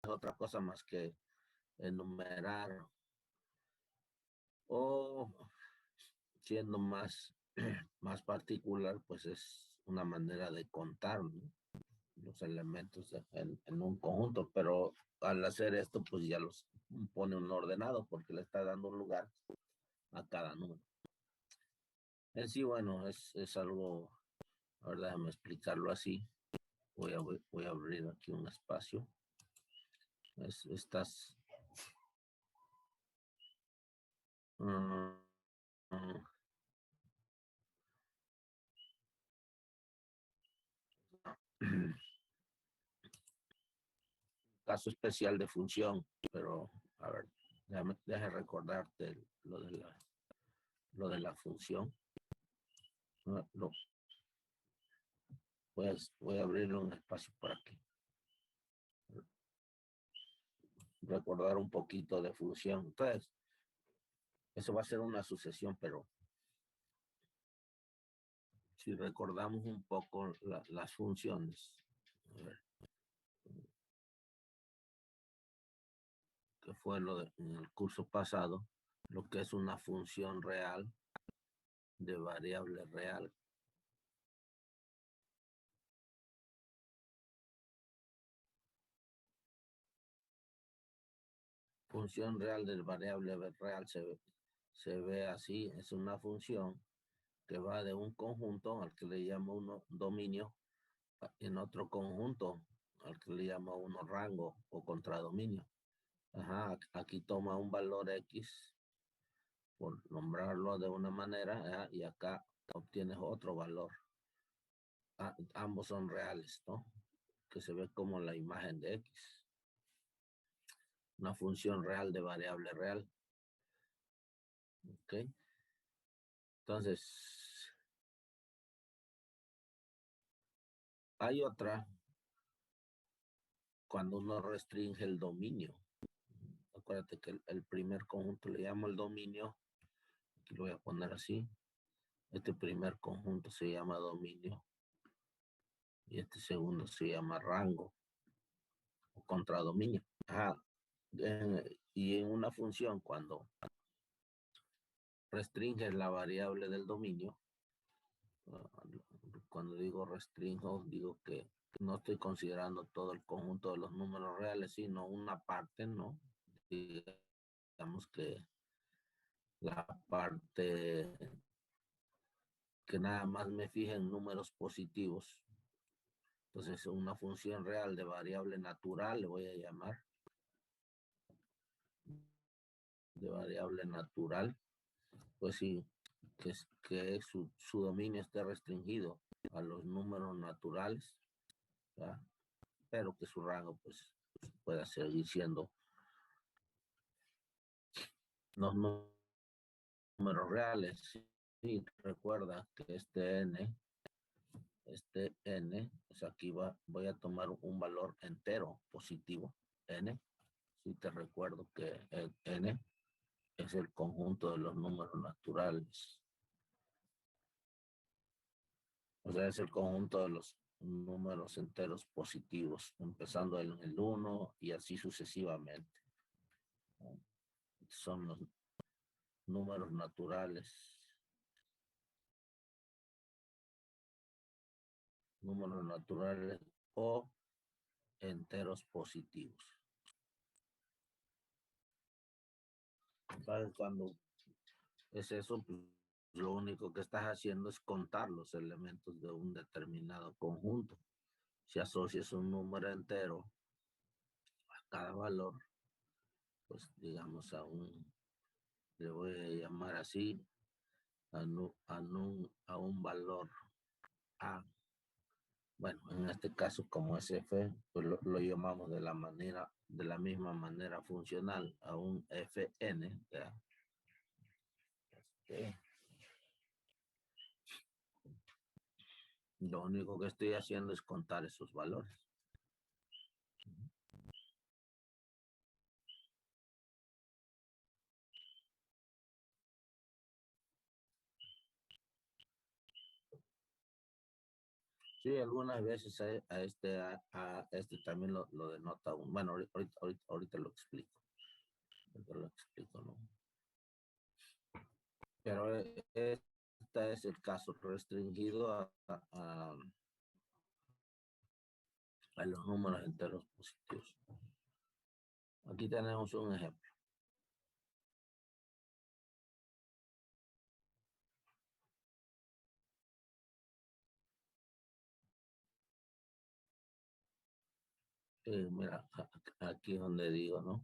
otra cosa más que enumerar o siendo más, más particular, pues es una manera de contar, ¿no? Los elementos en un conjunto, pero al hacer esto, pues ya los pone un ordenado porque le está dando un lugar a cada número. En sí, bueno, es algo, a ver, déjame explicarlo así. Voy a abrir aquí un espacio. Estas mm, caso especial de función, pero a ver, déjame recordarte lo de la función. No, voy a abrir un espacio por aquí. Recordar un poquito de función. Entonces, eso va a ser una sucesión, pero si recordamos un poco las funciones, a ver, que fue en el curso pasado, lo que es una función real de variable real. Función real de variable real se ve así, es una función que va de un conjunto al que le llama uno dominio en otro conjunto al que le llama uno rango o contradominio. Ajá, aquí toma un valor X por nombrarlo de una manera, y acá obtienes otro valor. Ambos son reales, ¿no? Que se ve como la imagen de X. Una función real de variable real. ¿Ok? Entonces, hay otra cuando uno restringe el dominio. Acuérdate que el primer conjunto le llamo el dominio. Aquí lo voy a poner así. Este primer conjunto se llama dominio. Y este segundo se llama rango o contradominio. Ajá. Y en una función, cuando restringes la variable del dominio, cuando digo restringo, digo que no estoy considerando todo el conjunto de los números reales, sino una parte, ¿no? Digamos que la parte que nada más me fija en números positivos. Entonces, una función real de variable natural, le voy a llamar, de variable natural, pues sí, que su dominio esté restringido a los números naturales, ¿verdad? Pero que su rango pues pueda seguir siendo los números reales. Y recuerda que este n, pues aquí voy a tomar un valor entero positivo, n. Si te recuerdo que el n es el conjunto de los números naturales. O sea, es el conjunto de los números enteros positivos, empezando en el 1 y así sucesivamente. Son los números naturales. Números naturales o enteros positivos. ¿Sabes? Cuando es eso, pues, lo único que estás haciendo es contar los elementos de un determinado conjunto. Si asocias un número entero a cada valor, pues digamos le voy a llamar así, a un valor A. Bueno, en este caso como es F, pues lo llamamos de la misma manera funcional a un Fn, ¿ya? Lo único que estoy haciendo es contar esos valores. Sí, algunas veces a este también lo denota un. Bueno, ahorita lo explico. Ahorita lo explico, ¿no? Pero este es el caso restringido a los números enteros positivos. Aquí tenemos un ejemplo. Mira, aquí donde digo, ¿no?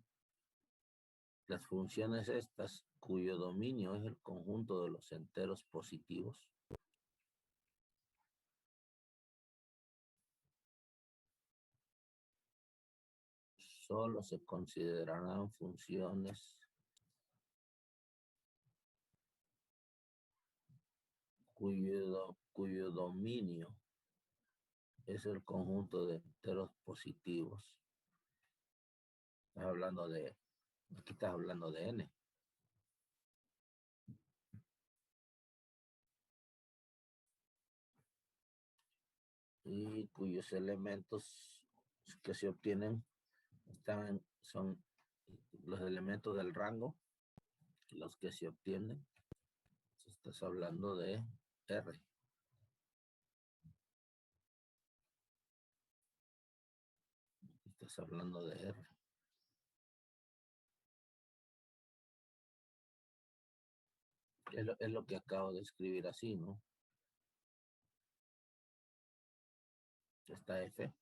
Las funciones estas, cuyo dominio es el conjunto de los enteros positivos, solo se considerarán funciones cuyo dominio es el conjunto de enteros positivos. Aquí estás hablando de n. Y cuyos elementos que se obtienen son los elementos del rango, los que se obtienen. Estás hablando de R. Estás hablando de R. Es lo que acabo de escribir así, ¿no? Esta F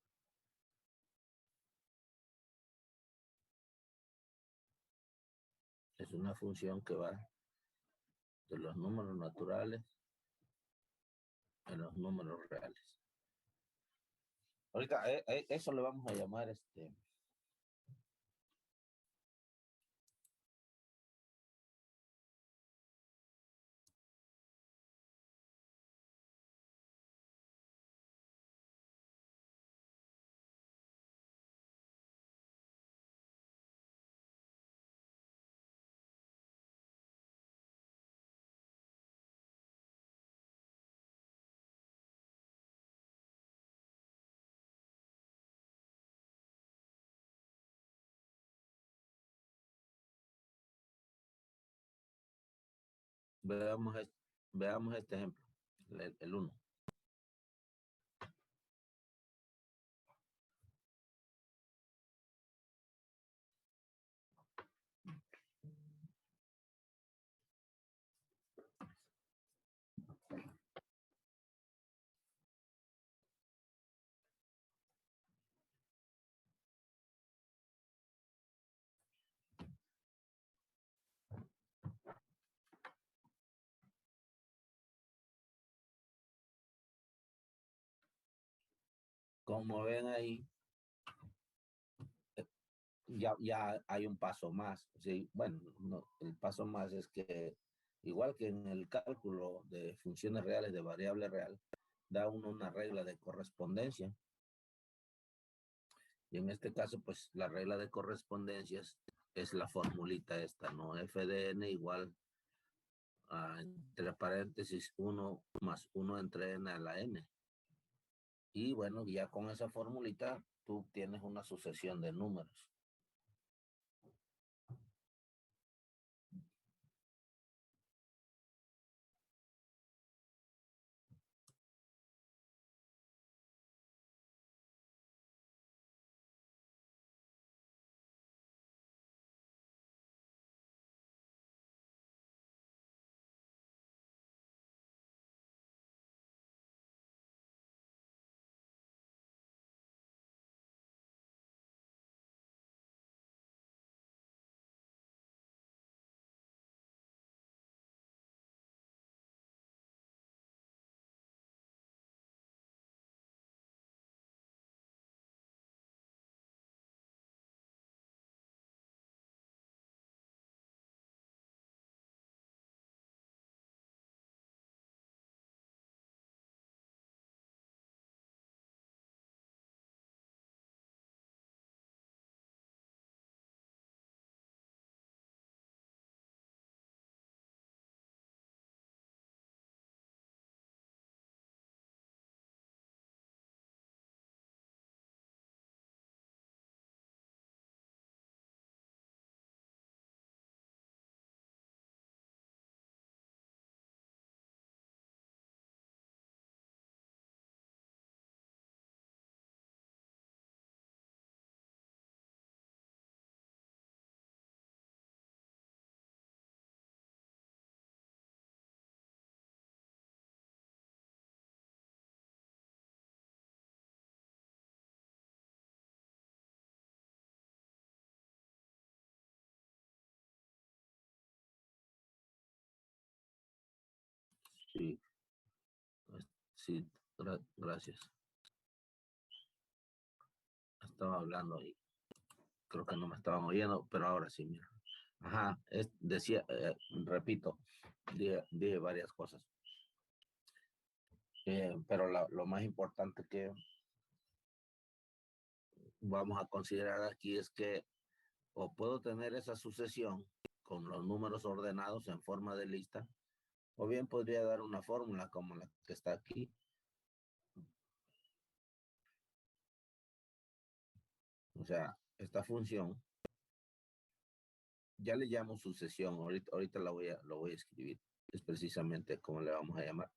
es una función que va de los números naturales a los números reales. Ahorita eso le vamos a llamar veamos, veamos este ejemplo, el 1. Como ven ahí, ya hay un paso más. ¿Sí? Bueno, el paso más es que, igual que en el cálculo de funciones reales de variable real, da uno una regla de correspondencia. Y en este caso, pues la regla de correspondencias es la formulita esta, ¿no? F de n igual a, entre paréntesis, 1 más 1 entre n a la n. Y bueno, ya con esa formulita tú tienes una sucesión de números. Sí, sí, gracias. Estaba hablando y creo que no me estaban oyendo, pero ahora sí, mira. Ajá, decía, repito, dije varias cosas. Pero lo más importante que vamos a considerar aquí es que o puedo tener esa sucesión con los números ordenados en forma de lista, o bien podría dar una fórmula como la que está aquí. O sea, esta función, ya le llamo sucesión, ahorita lo voy a escribir, es precisamente como le vamos a llamar.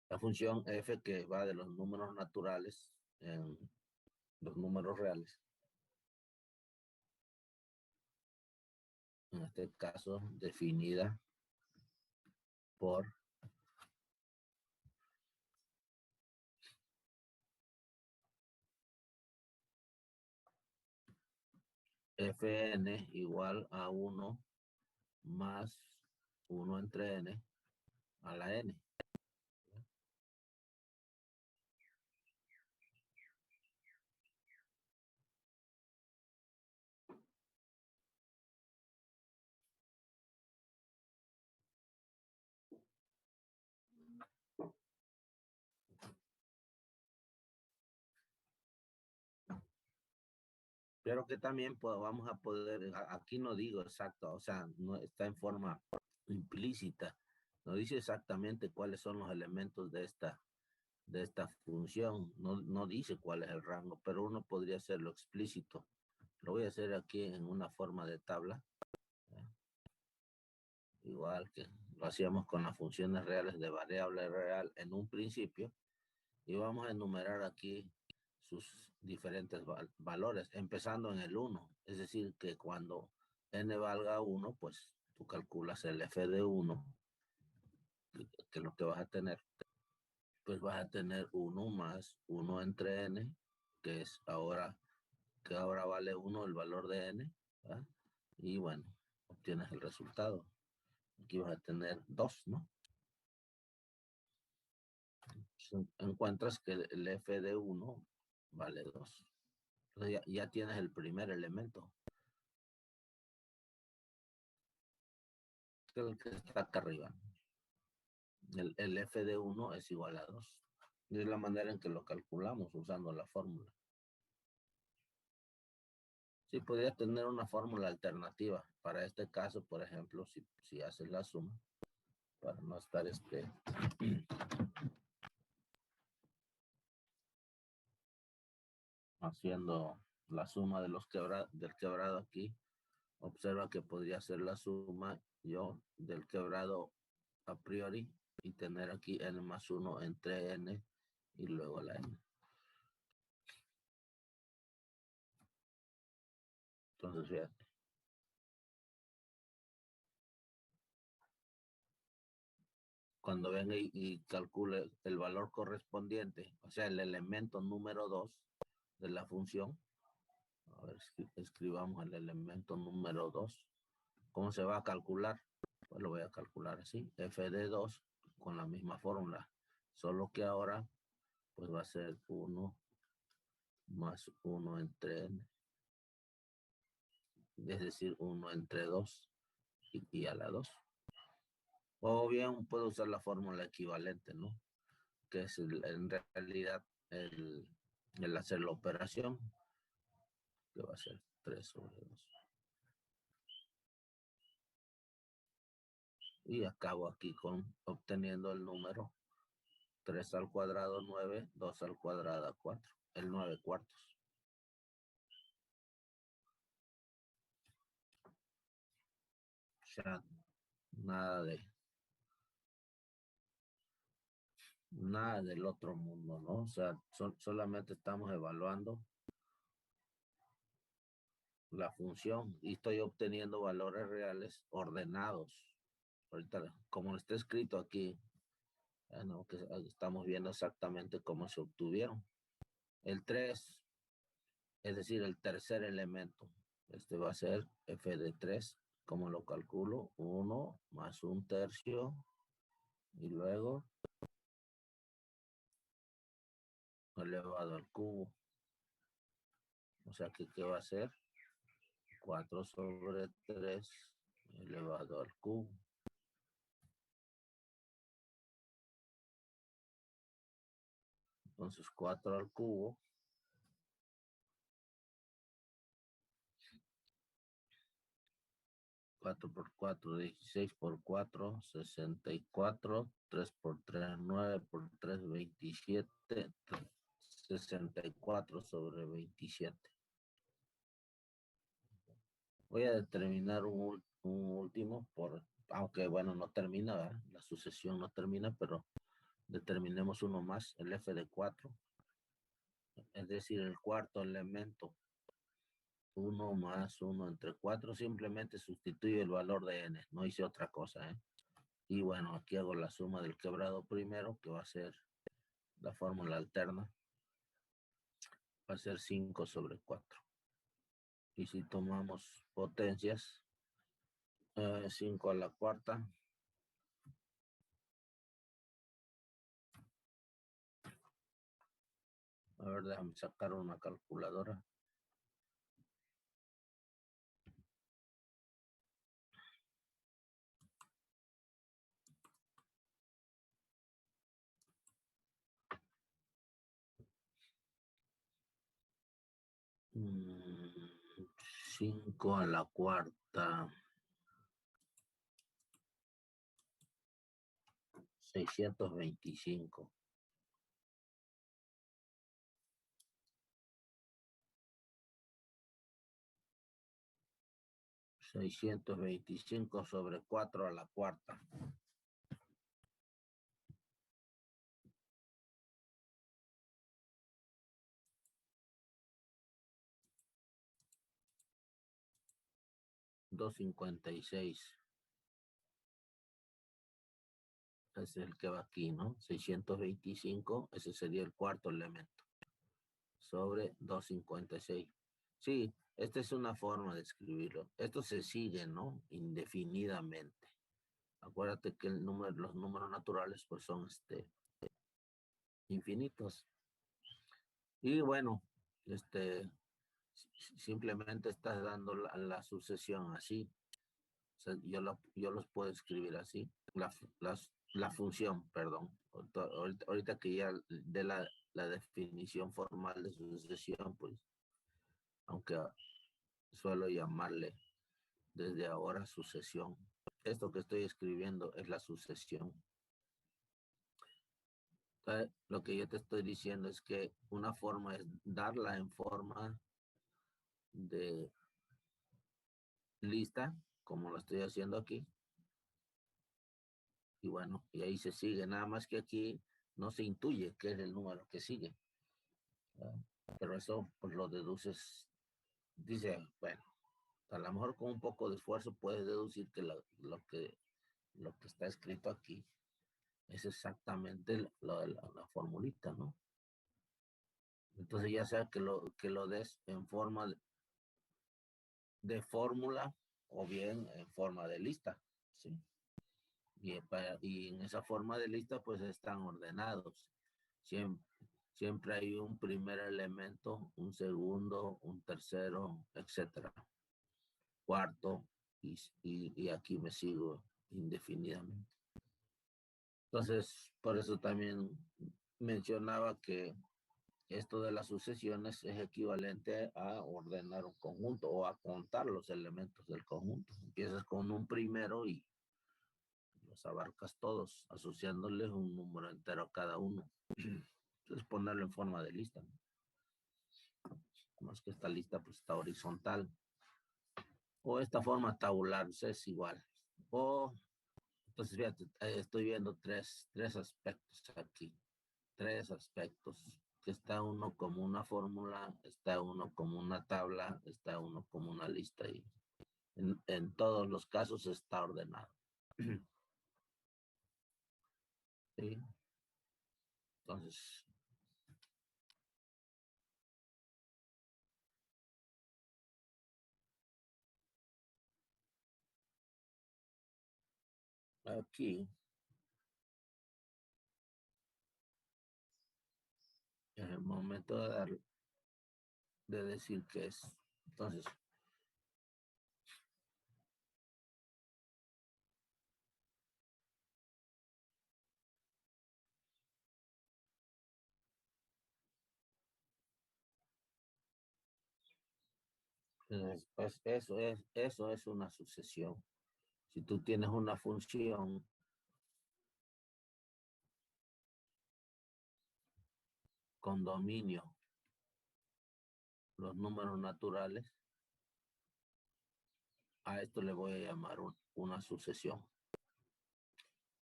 La función f que va de los números naturales en los números reales. En este caso, definida por fn igual a 1 más 1 entre n a la n. Pero que también pues, vamos a poder, aquí no digo exacto, o sea, no está en forma implícita, no dice exactamente cuáles son los elementos de esta función, no dice cuál es el rango, pero uno podría hacerlo explícito. Lo voy a hacer aquí en una forma de tabla, ¿eh? Igual que lo hacíamos con las funciones reales de variable real en un principio, y vamos a enumerar aquí sus diferentes valores, empezando en el 1. Es decir, que cuando n valga 1, pues tú calculas el f de 1, que es lo que vas a tener. Pues vas a tener 1 más 1 entre n, que es ahora, que ahora vale 1 el valor de n, ¿verdad? Y bueno, obtienes el resultado. Aquí vas a tener 2, ¿no? Encuentras que el f de 1 vale 2. Entonces ya tienes el primer elemento, que es el que está acá arriba. El f de 1 es igual a 2. Y es la manera en que lo calculamos usando la fórmula. Sí, podría tener una fórmula alternativa. Para este caso, por ejemplo, si haces la suma, para no estar haciendo la suma de del quebrado aquí, observa que podría ser la suma yo del quebrado a priori y tener aquí n más 1 entre n y luego la n. Entonces, fíjate. Cuando venga y calcule el valor correspondiente, o sea, el elemento número 2 de la función, a ver, escribamos el elemento número 2. ¿Cómo se va a calcular? Pues lo voy a calcular así, f de 2 con la misma fórmula, solo que ahora pues va a ser 1 más 1 entre n, es decir, 1 entre 2 y a la 2. O bien puedo usar la fórmula equivalente, ¿no? Que es en realidad el hacer la operación, que va a ser 3 sobre 2. Y acabo aquí obteniendo el número 3 al cuadrado 9, 2 al cuadrado 4, el 9 cuartos. O sea, nada nada del otro mundo, ¿no? O sea, solamente estamos evaluando la función y estoy obteniendo valores reales ordenados. Ahorita, como está escrito aquí, bueno, que estamos viendo exactamente cómo se obtuvieron. El 3, es decir, el tercer elemento, este va a ser f de 3 ¿Cómo lo calculo? 1 más 1/3 y luego elevado al cubo. O sea que, ¿qué va a ser? 4/3 elevado al cubo. Entonces 4 al cubo. 4 por 4, 16 por 4, 64. 3 por 3, 9 por 3, 27. 64/27. Voy a determinar un último, aunque bueno, no termina, ¿verdad? La sucesión no termina, pero determinemos uno más, el f de 4, es decir, el cuarto elemento. 1 más 1 entre 4, simplemente sustituye el valor de n, no hice otra cosa, ¿eh? Y bueno, aquí hago la suma del quebrado primero, que va a ser la fórmula alterna, va a ser 5/4. Y si tomamos potencias, 5 a la cuarta, a ver, déjame sacar una calculadora. 5 a la cuarta, 625. 625/4 a la cuarta. $2.56. Ese es el que va aquí, ¿no? 625, ese sería el cuarto elemento. Sobre 2.56. Sí, esta es una forma de escribirlo. Esto se sigue, ¿no? Indefinidamente. Acuérdate que los números naturales pues son infinitos. Y bueno, simplemente estás dando la sucesión así. O sea, yo los puedo escribir así. La función, perdón. Ahorita que ya de la definición formal de sucesión, pues, aunque suelo llamarle desde ahora sucesión. Esto que estoy escribiendo es la sucesión. Lo que yo te estoy diciendo es que una forma es darla en forma de lista, como lo estoy haciendo aquí. Y bueno, y ahí se sigue. Nada más que aquí no se intuye qué es el número que sigue. Pero eso pues lo deduces. Dice, bueno, a lo mejor con un poco de esfuerzo puedes deducir que lo que está escrito aquí es exactamente la formulita, ¿no? Entonces ya sea que lo des en forma de fórmula o bien en forma de lista, ¿sí? Y en esa forma de lista pues están ordenados. Siempre, siempre hay un primer elemento, un segundo, un tercero, etcétera. Cuarto, y aquí me sigo indefinidamente. Entonces, por eso también mencionaba que esto de las sucesiones es equivalente a ordenar un conjunto o a contar los elementos del conjunto. Empiezas con un primero y los abarcas todos, asociándoles un número entero a cada uno. Entonces ponerlo en forma de lista, ¿no? Más que esta lista pues está horizontal. O esta forma tabular, pues, es igual. O, entonces fíjate, estoy viendo tres aspectos aquí. Tres aspectos. Que está uno como una fórmula, está uno como una tabla, está uno como una lista y en todos los casos está ordenado. ¿Sí? Entonces, Aquí, es el momento de de decir qué es. Entonces, pues eso es una sucesión. Si tú tienes una función con dominio, los números naturales, a esto le voy a llamar una sucesión.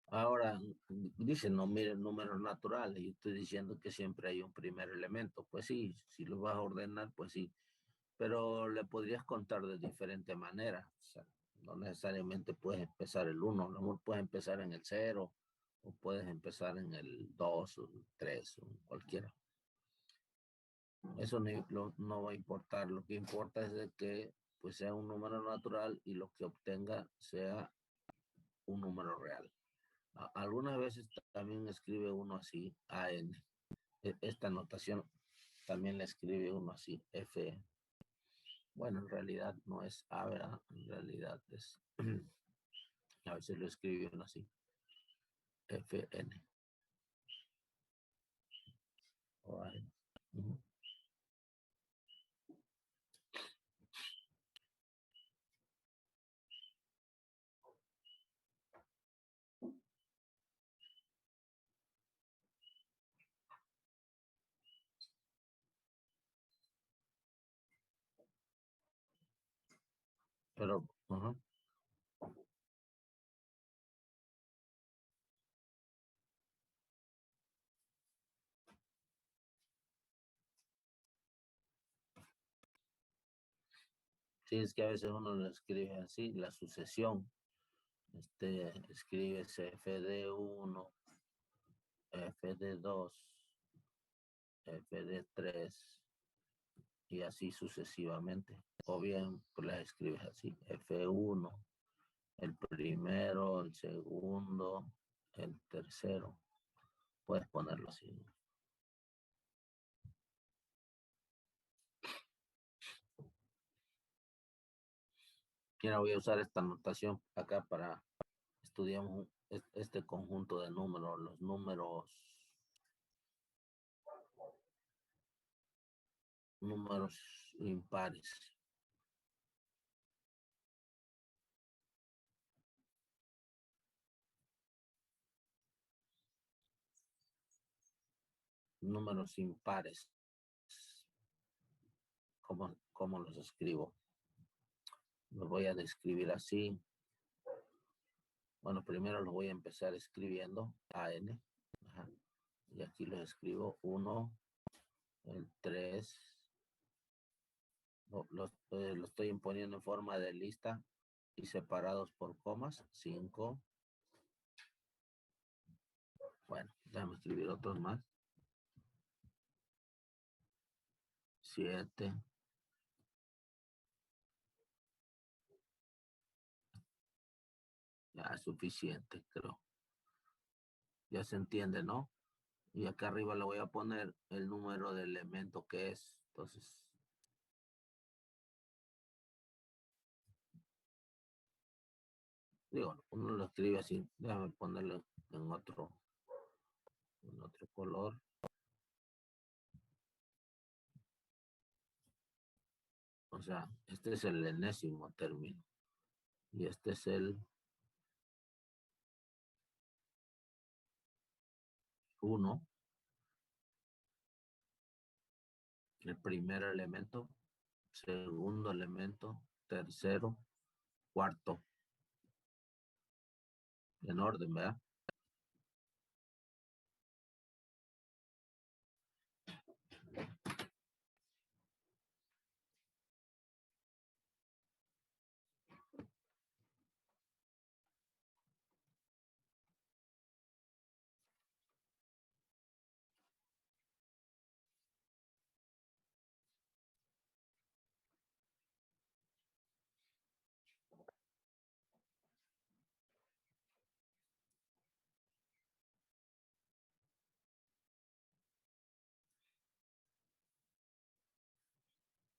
Ahora, dicen, no miren números naturales, y estoy diciendo que siempre hay un primer elemento. Pues sí, si lo vas a ordenar, pues sí, pero le podrías contar de diferente manera. O sea, no necesariamente puedes empezar el uno, a lo mejor puedes empezar en el cero, o puedes empezar en el 2 o el 3 o cualquiera. Eso no va a importar. Lo que importa es de que pues sea un número natural y lo que obtenga sea un número real. Algunas veces también escribe uno así, AN. Esta notación también la escribe uno así, F. Bueno, en realidad no es A, ¿verdad? En realidad es, a veces lo escribe uno así, FN. O AN. Ujú. Pero, ajá. Sí, es que a veces uno lo escribe así, la sucesión. Escribe FD1, FD2, FD3 y así sucesivamente. O bien pues las escribes así, F1, el primero, el segundo, el tercero. Puedes ponerlo así. Ahora voy a usar esta notación acá para estudiar este conjunto de números, los números impares. Números impares. ¿Cómo los escribo? Los voy a describir así. Bueno, primero los voy a empezar escribiendo AN. Ajá. Y aquí los escribo 1, el 3. Lo estoy imponiendo en forma de lista y separados por comas. 5. Bueno, déjame escribir otros más. 7. Ya es suficiente, creo. Ya se entiende, ¿no? Y acá arriba le voy a poner el número de elemento que es. Entonces, digo, uno lo escribe así. Déjame ponerlo en otro color. O sea, este es el enésimo término. Y este es el 1, el primer elemento, segundo elemento, tercero, cuarto, en orden, ¿verdad?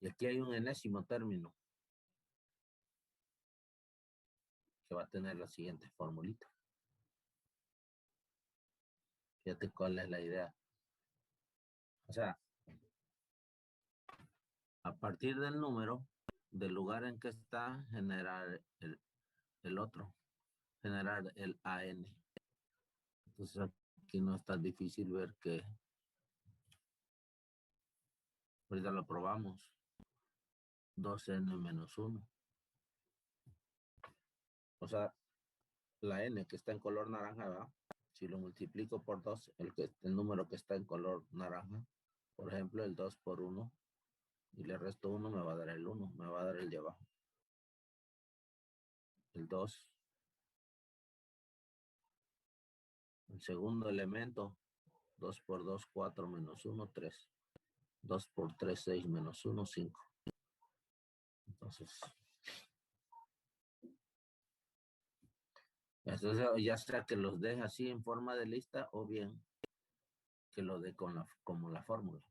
Y aquí hay un enésimo término que va a tener la siguiente formulita. Fíjate cuál es la idea. O sea, a partir del número, del lugar en que está, generar el otro, generar el AN. Entonces aquí no es tan difícil ver que ahorita lo probamos. 2n menos 1. O sea, la n que está en color naranja, ¿verdad? Si lo multiplico por 2, el número que está en color naranja, por ejemplo, el 2 por 1, y le resto 1, me va a dar el 1, me va a dar el de abajo. El 2. El segundo elemento, 2 por 2, 4 menos 1, 3. 2 por 3, 6 menos 1, 5. Entonces, ya sea que los deje así en forma de lista o bien que lo dé como la fórmula.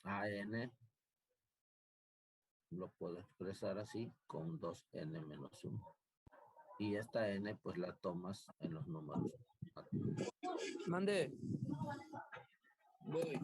AN lo puedo expresar así con 2n menos 1. Y esta n pues la tomas en los números. Mande. Voy.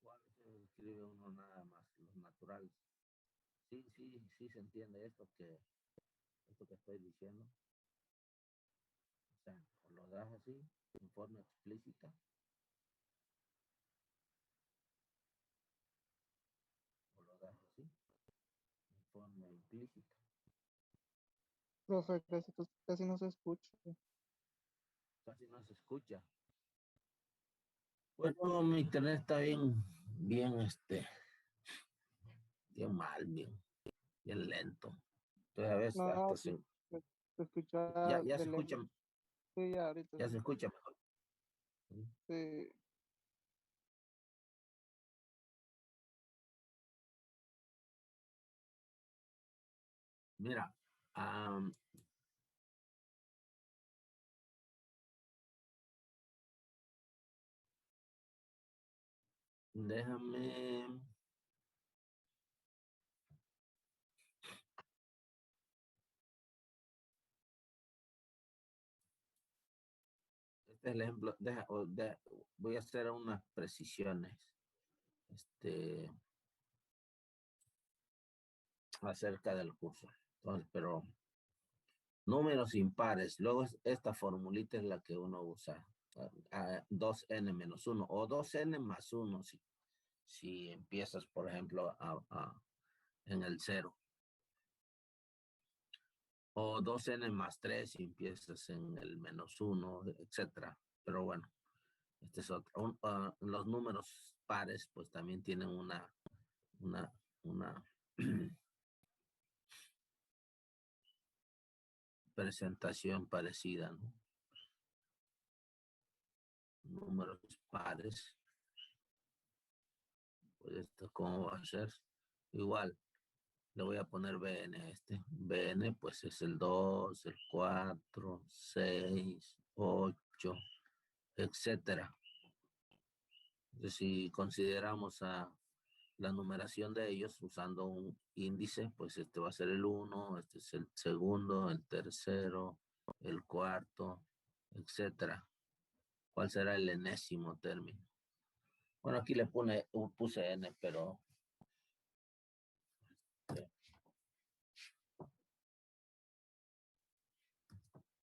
¿Cuál se escribe uno nada más? Los naturales. Sí se entiende esto que estoy diciendo. O sea, o lo das así, en forma explícita, o lo das así, en forma implícita. Profe, casi no se escucha. Casi no se escucha. Bueno, mi internet está bien, bien mal, bien lento. Entonces a veces hasta No, se escucha ya de se escucha, lejos. Sí, ya ahorita ya sí. se escucha mejor. Sí. Mira, déjame. Este es el ejemplo. Voy a hacer unas precisiones. Acerca del curso. Entonces, pero números impares. Luego esta formulita es la que uno usa. 2n menos 1 o 2n más 1 si empiezas, por ejemplo, en el 0. O 2n más 3 si empiezas en el menos 1, etcétera. Pero bueno, este es otro. Los números pares pues también tienen una presentación parecida, ¿no? Números pares. Pues esto, ¿cómo va a ser? Igual, le voy a poner BN a este. BN, pues es el 2, el 4, 6, 8, etcétera. Entonces, si consideramos a la numeración de ellos usando un índice, pues este va a ser el 1, este es el segundo, el tercero, el cuarto, etcétera. ¿Cuál será el enésimo término? Bueno, aquí puse N, pero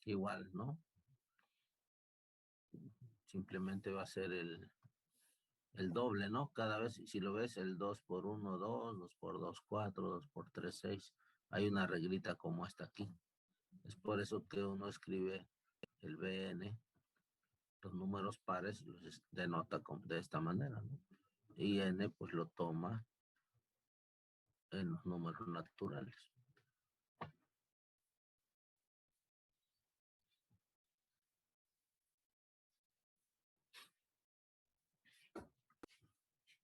igual, ¿no? Simplemente va a ser el doble, ¿no? Cada vez, si lo ves, el 2 por 1, 2, 2 por 2, 4, 2 por 3, 6. Hay una reglita como esta aquí. Es por eso que uno escribe el BN, los números pares los denota de esta manera, ¿no? Y N pues lo toma en los números naturales.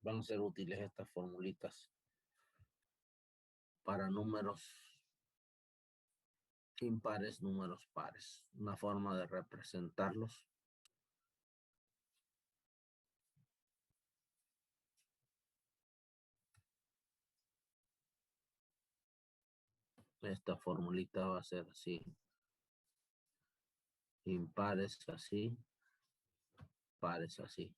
van a ser útiles estas formulitas para números impares, números pares. Una forma de representarlos. Esta formulita va a ser así. Impares así. Pares así.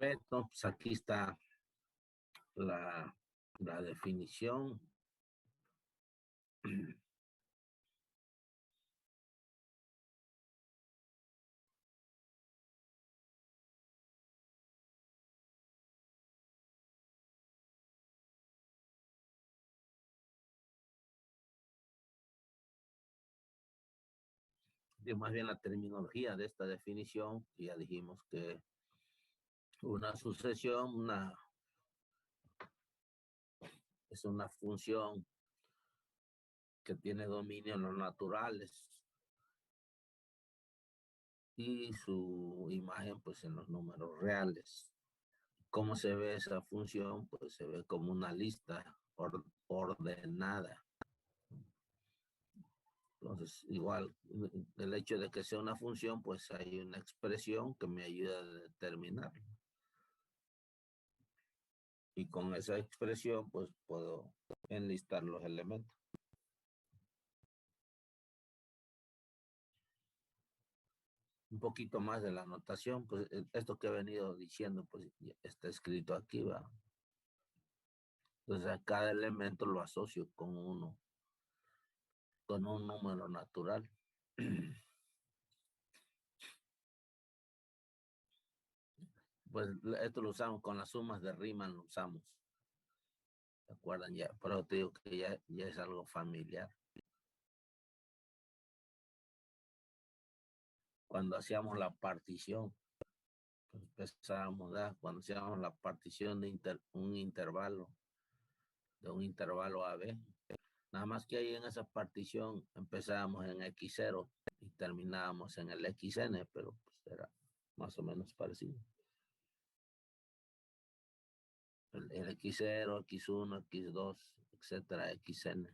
Perfecto, pues aquí está la definición. De más bien la terminología de esta definición, ya dijimos que una sucesión, es una función que tiene dominio en los naturales y su imagen pues en los números reales. ¿Cómo se ve esa función? Pues se ve como una lista ordenada. Entonces, igual, el hecho de que sea una función, pues hay una expresión que me ayuda a determinar. Y con esa expresión, pues puedo enlistar los elementos. Un poquito más de la notación, pues esto que he venido diciendo, pues está escrito aquí, ¿va? Entonces a cada elemento lo asocio con un número natural. Pues esto lo usamos con las sumas de Riemann, lo usamos. ¿Se acuerdan ya? Pero te digo que ya es algo familiar. Cuando hacíamos la partición, pues empezábamos, ¿verdad? Cuando hacíamos la partición de un intervalo AB, nada más que ahí en esa partición empezábamos en X0 y terminábamos en el XN, pero pues era más o menos parecido. El X0, X1, X2, etcétera, XN.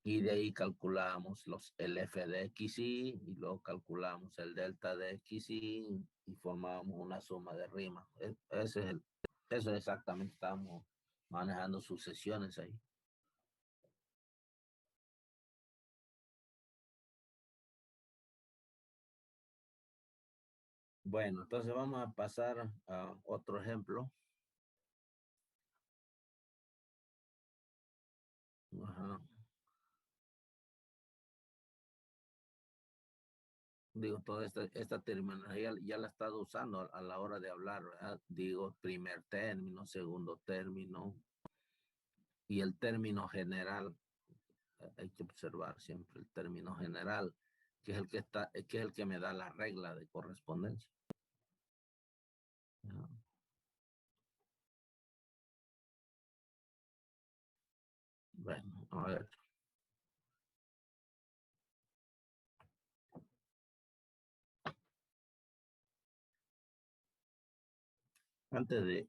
Y de ahí calculamos el f de xy y luego calculamos el delta de xy y formábamos una suma de Riemann. Eso exactamente estamos manejando sucesiones ahí. Bueno, entonces vamos a pasar a otro ejemplo. Ajá. Digo, toda esta terminología ya la he estado usando a la hora de hablar, ¿verdad? Digo, primer término, segundo término y el término general. Hay que observar siempre el término general, que es el que me da la regla de correspondencia. ¿No? Bueno, a ver. Antes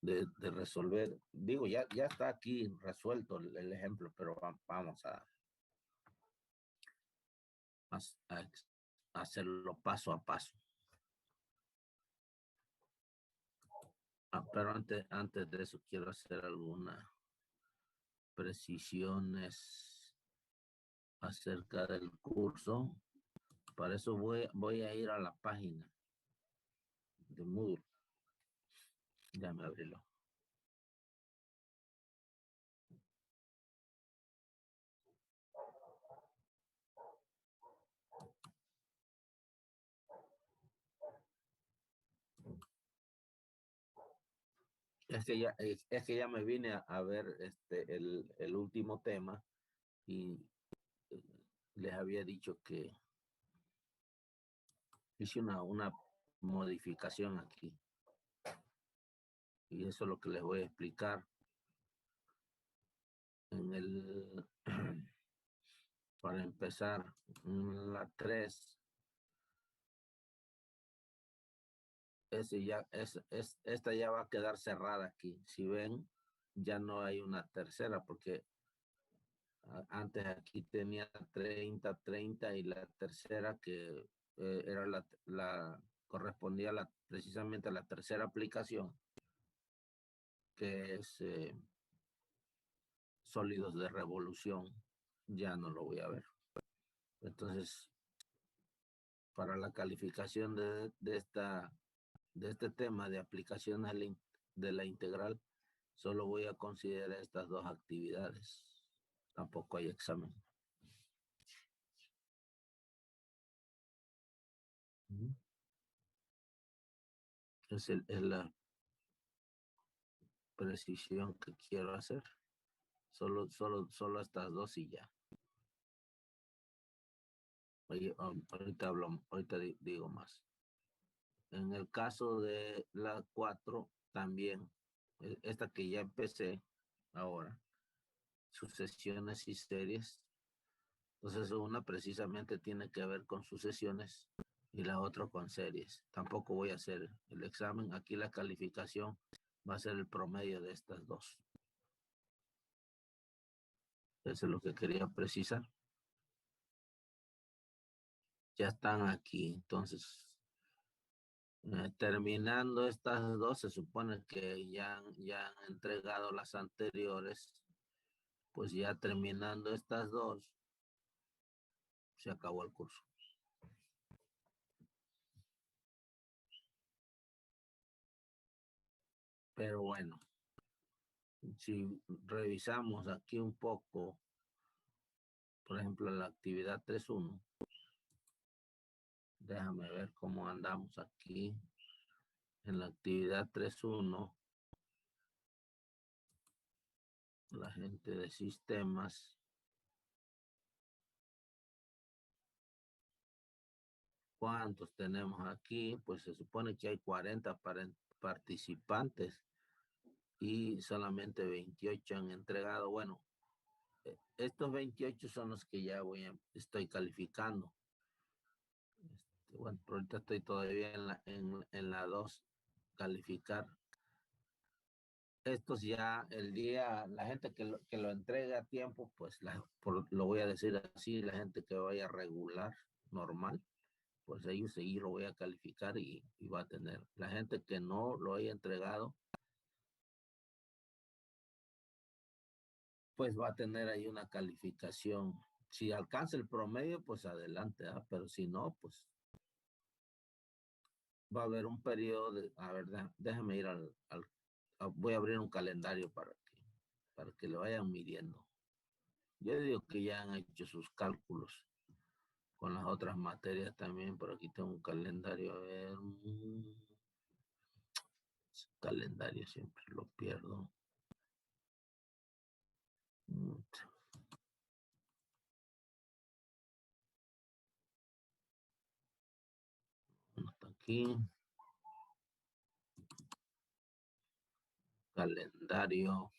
de resolver, digo, ya está aquí resuelto el ejemplo, pero vamos a hacerlo paso a paso. Pero antes de eso quiero hacer algunas precisiones acerca del curso. Para eso voy a ir a la página de Moodle. Ya me abrílo. Es que ya me vine a ver el último tema y eh, les había dicho que hice una modificación aquí y eso es lo que les voy a explicar en el para empezar la 3. Esta ya va a quedar cerrada aquí. Si ven, ya no hay una tercera porque antes aquí tenía 30 30 y la tercera que era correspondía precisamente a la tercera aplicación, que es sólidos de revolución, ya no lo voy a ver. Entonces, para la calificación de este tema de aplicación de la integral, solo voy a considerar estas dos actividades. Tampoco hay examen. Es la precisión que quiero hacer. Solo estas dos y ya. Oye, ahorita digo más. En el caso de la 4, también, esta que ya empecé ahora, sucesiones y series. Entonces, una precisamente tiene que ver con sucesiones y la otra con series. Tampoco voy a hacer el examen. Aquí la calificación va a ser el promedio de estas dos. Eso es lo que quería precisar. Ya están aquí. Entonces, terminando estas dos, se supone que ya han entregado las anteriores. Pues ya terminando estas dos, se acabó el curso. Pero bueno, si revisamos aquí un poco, por ejemplo, la actividad 3.1, déjame ver cómo andamos aquí. En la actividad 3.1, la gente de sistemas, ¿cuántos tenemos aquí? Pues se supone que hay 40 participantes y solamente 28 han entregado. Bueno, estos 28 son los que ya estoy calificando. Bueno, pero ahorita estoy todavía en la 2, calificar. Estos ya, la gente que lo entregue a tiempo, pues lo voy a decir así, la gente que vaya regular, normal, pues ellos seguir lo voy a calificar y va a tener. La gente que no lo haya entregado, pues va a tener ahí una calificación. Si alcanza el promedio, pues adelante, pero si no, pues va a haber un periodo a ver, déjame ir voy a abrir un calendario para que lo vayan midiendo. Yo digo que ya han hecho sus cálculos con las otras materias también, por aquí tengo un calendario, a ver, calendario siempre lo pierdo. Hasta aquí. Calendario.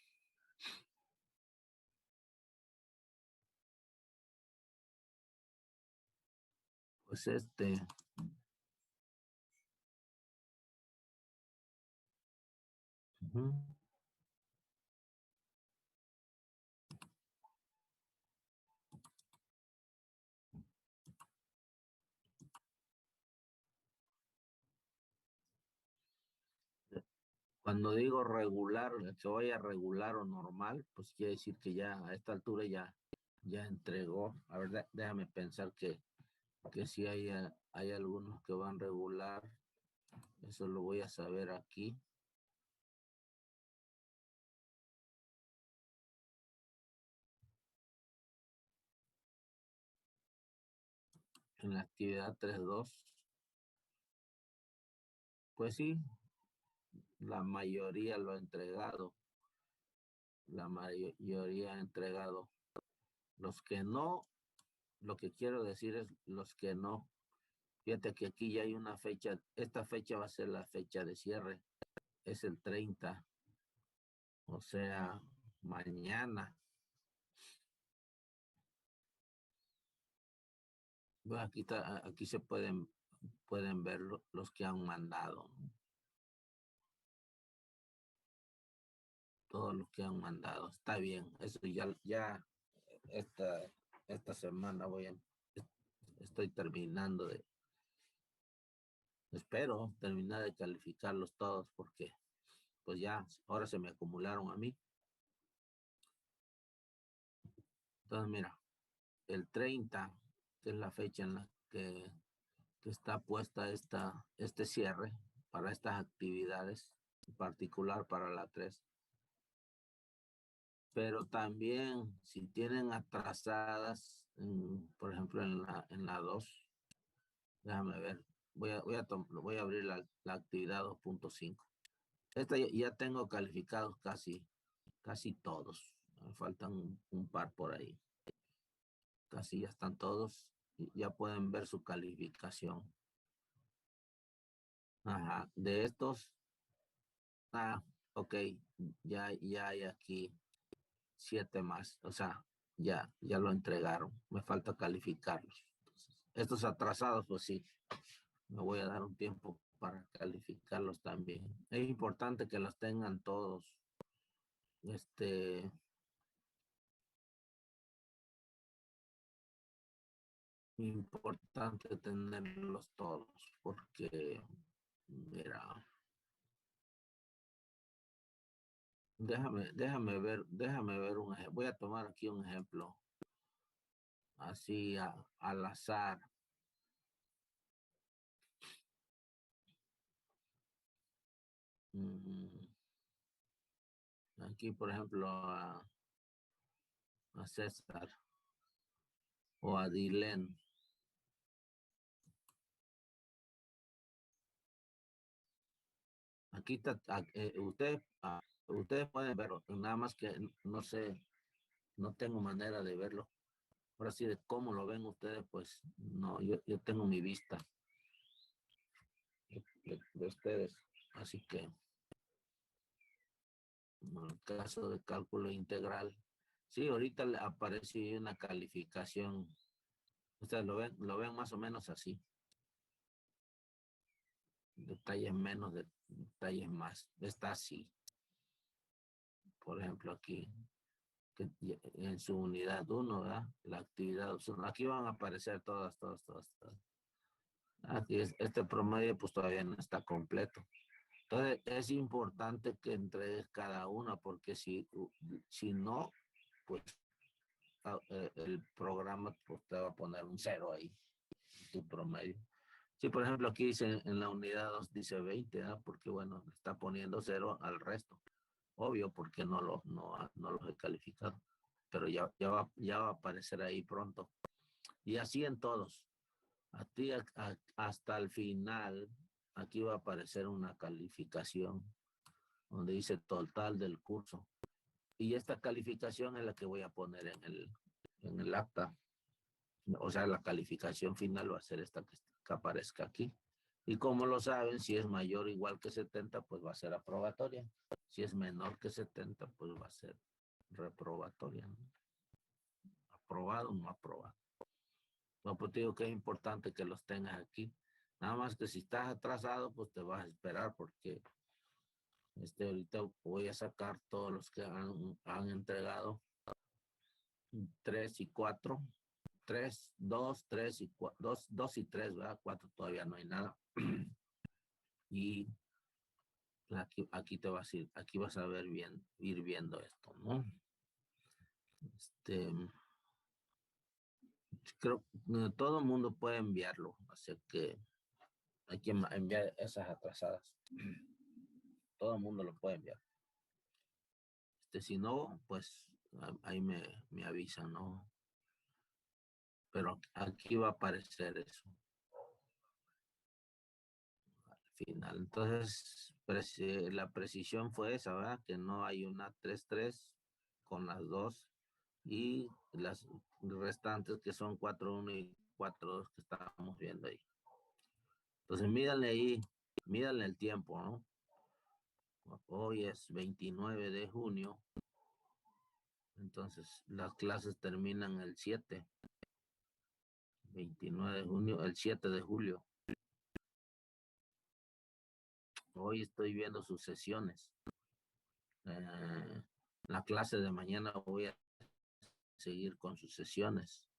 Pues Cuando digo regular, que vaya regular o normal, pues quiere decir que ya a esta altura ya entregó. A ver, déjame pensar que si hay algunos que van regular. Eso lo voy a saber aquí. En la actividad 3.2. Pues sí, la mayoría lo ha entregado. La mayoría ha entregado. Los que no, lo que quiero decir es los que no. Fíjate que aquí ya hay una fecha. Esta fecha va a ser la fecha de cierre. Es el 30. O sea, mañana. Bueno, aquí se pueden ver los que han mandado, ¿no? Todos los que han mandado. Está bien. Eso ya esta semana estoy terminando espero terminar de calificarlos todos porque pues ya ahora se me acumularon a mí. Entonces mira, el 30, que es la fecha en la que está puesta este cierre para estas actividades, en particular para la 3. Pero también si tienen atrasadas, por ejemplo en la 2, déjame ver, voy a abrir la actividad 2.5. Esta ya tengo calificados casi todos. Me faltan un par por ahí. Casi ya están todos. Ya pueden ver su calificación. Ajá. De estos, ok, ya hay aquí 7 más. O sea, ya lo entregaron. Me falta calificarlos. Entonces, estos atrasados, pues sí, me voy a dar un tiempo para calificarlos también. Es importante que los tengan todos. Importante tenerlos todos porque, mira, déjame ver un ejemplo. Voy a tomar aquí un ejemplo así al azar. Aquí, por ejemplo, a César o a Dylan. Aquí está, ustedes pueden verlo, nada más que no sé, no tengo manera de verlo. Ahora sí, de cómo lo ven ustedes, pues no, yo tengo mi vista de ustedes, así que en el caso de cálculo integral, sí, ahorita le aparece una calificación, ustedes lo ven más o menos así, detalles menos, detalles más, está así. Por ejemplo, aquí, en su unidad 1, ¿verdad? La actividad, aquí van a aparecer todas. Aquí este promedio pues todavía no está completo. Entonces es importante que entregues cada una porque si no, pues el programa pues, te va a poner un 0 ahí, tu promedio. Sí, por ejemplo, aquí dice en la unidad 2 dice 20, ¿eh? Porque bueno, está poniendo 0 al resto. Obvio, porque no los he calificado. Pero ya va a aparecer ahí pronto. Y así en todos. A ti hasta el final, aquí va a aparecer una calificación donde dice total del curso. Y esta calificación es la que voy a poner en el acta. O sea, la calificación final va a ser esta que aparezca aquí. Y como lo saben, si es mayor o igual que 70, pues va a ser aprobatoria. Si es menor que 70, pues va a ser reprobatoria, ¿no? Aprobado o no aprobado. No, pues te digo que es importante que los tengas aquí. Nada más que si estás atrasado, pues te vas a esperar porque ahorita voy a sacar todos los que han entregado 3 y 4. 3, 2, 3 y 4, 2 y 3, ¿verdad? 4 todavía no hay nada. Y aquí te vas a ir, aquí vas a ir viendo esto, ¿no? Creo que todo el mundo puede enviarlo, así que hay que enviar esas atrasadas. Todo el mundo lo puede enviar. Si no, pues ahí me avisan, ¿no? Pero aquí va a aparecer eso al final. Entonces, la precisión fue esa, ¿verdad? Que no hay una 3-3 con las dos y las restantes que son 4-1 y 4-2 que estábamos viendo ahí. Entonces, mídanle ahí, mídanle el tiempo, ¿no? Hoy es 29 de junio, entonces las clases terminan el 7, 29 de junio, el 7 de julio. Hoy estoy viendo sus sesiones. La clase de mañana voy a seguir con sus sesiones.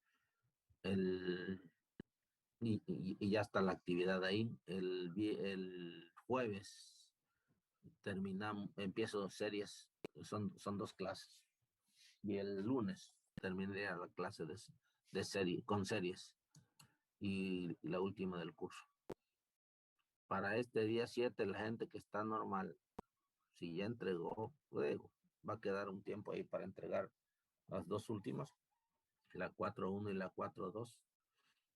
Y ya está la actividad ahí. El jueves empiezo series, son 2 clases. Y el lunes terminaría la clase de serie, con series. Y la última del curso. Para este día 7, la gente que está normal, si ya entregó, luego va a quedar un tiempo ahí para entregar las 2 últimas, la 4.1 y la 4.2.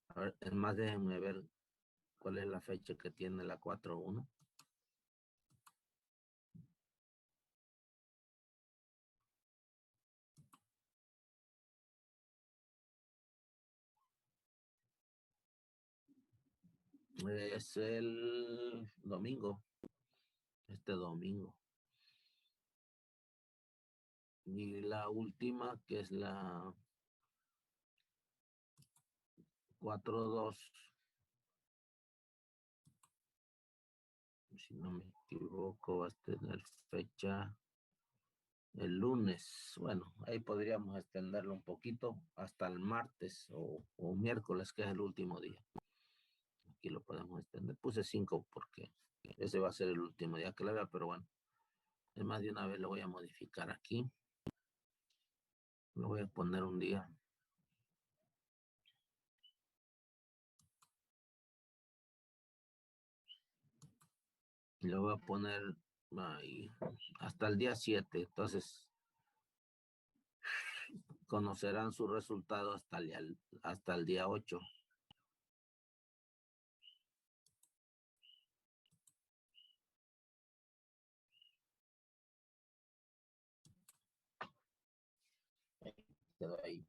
A ver, es más, déjenme ver cuál es la fecha que tiene la 4.1. Es el domingo, este domingo. Y la última, que es la 4.2, si no me equivoco, va a tener fecha el lunes. Bueno, ahí podríamos extenderlo un poquito hasta el martes o miércoles, que es el último día. Aquí lo podemos extender. Puse 5 porque ese va a ser el último día que la vea, pero bueno, es más, de una vez lo voy a modificar aquí. Lo voy a poner un día. Lo voy a poner ahí, hasta el día 7. Entonces, conocerán su resultado hasta el día 8. Quedó ahí.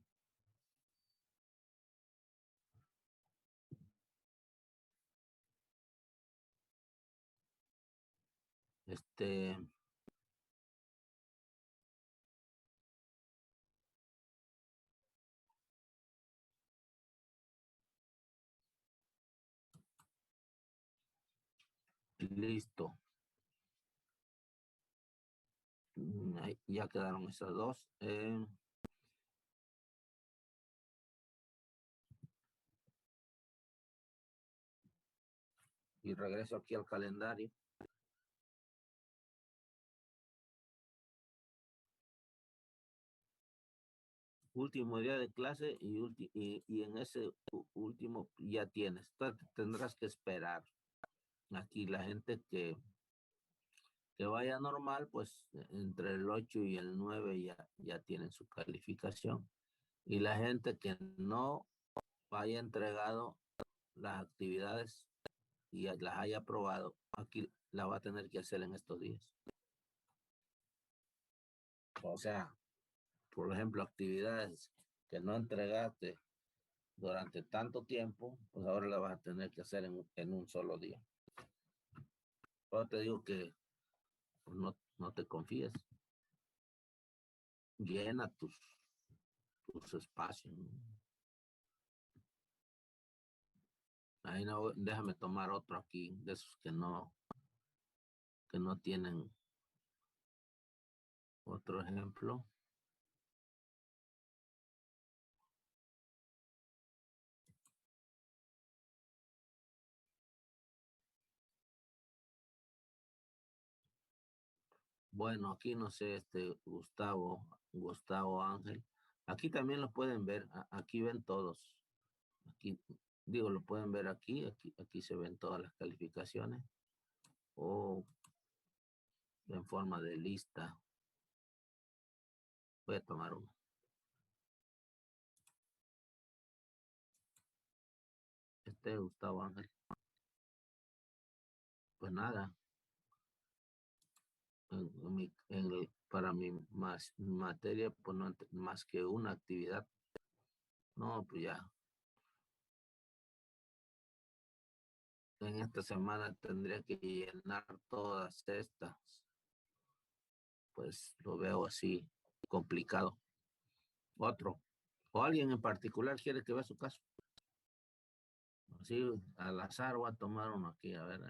Listo. Ahí ya quedaron esas 2. Y regreso aquí al calendario. Último día de clase y en ese último ya tienes. Tendrás que esperar. Aquí la gente que vaya normal, pues entre el 8 y el 9 ya tienen su calificación. Y la gente que no haya entregado las actividades y las haya aprobado, aquí la va a tener que hacer en estos días. O sea, por ejemplo, actividades que no entregaste durante tanto tiempo, pues ahora la vas a tener que hacer en un solo día. Ahora te digo que pues, no te confíes. Llena tus espacios. Ahí no, déjame tomar otro aquí, de esos que no tienen otro ejemplo. Bueno, aquí no sé, Gustavo Ángel. Aquí también lo pueden ver, aquí ven todos. Aquí, digo, lo pueden ver aquí se ven todas las calificaciones. O en forma de lista. Voy a tomar uno. Gustavo Ángel. Pues nada, para mi materia, pues no más que una actividad. No, pues ya. En esta semana tendría que llenar todas estas. Pues lo veo así complicado. Otro. O alguien en particular quiere que vea su caso. Así al azar voy a tomar uno aquí, a ver,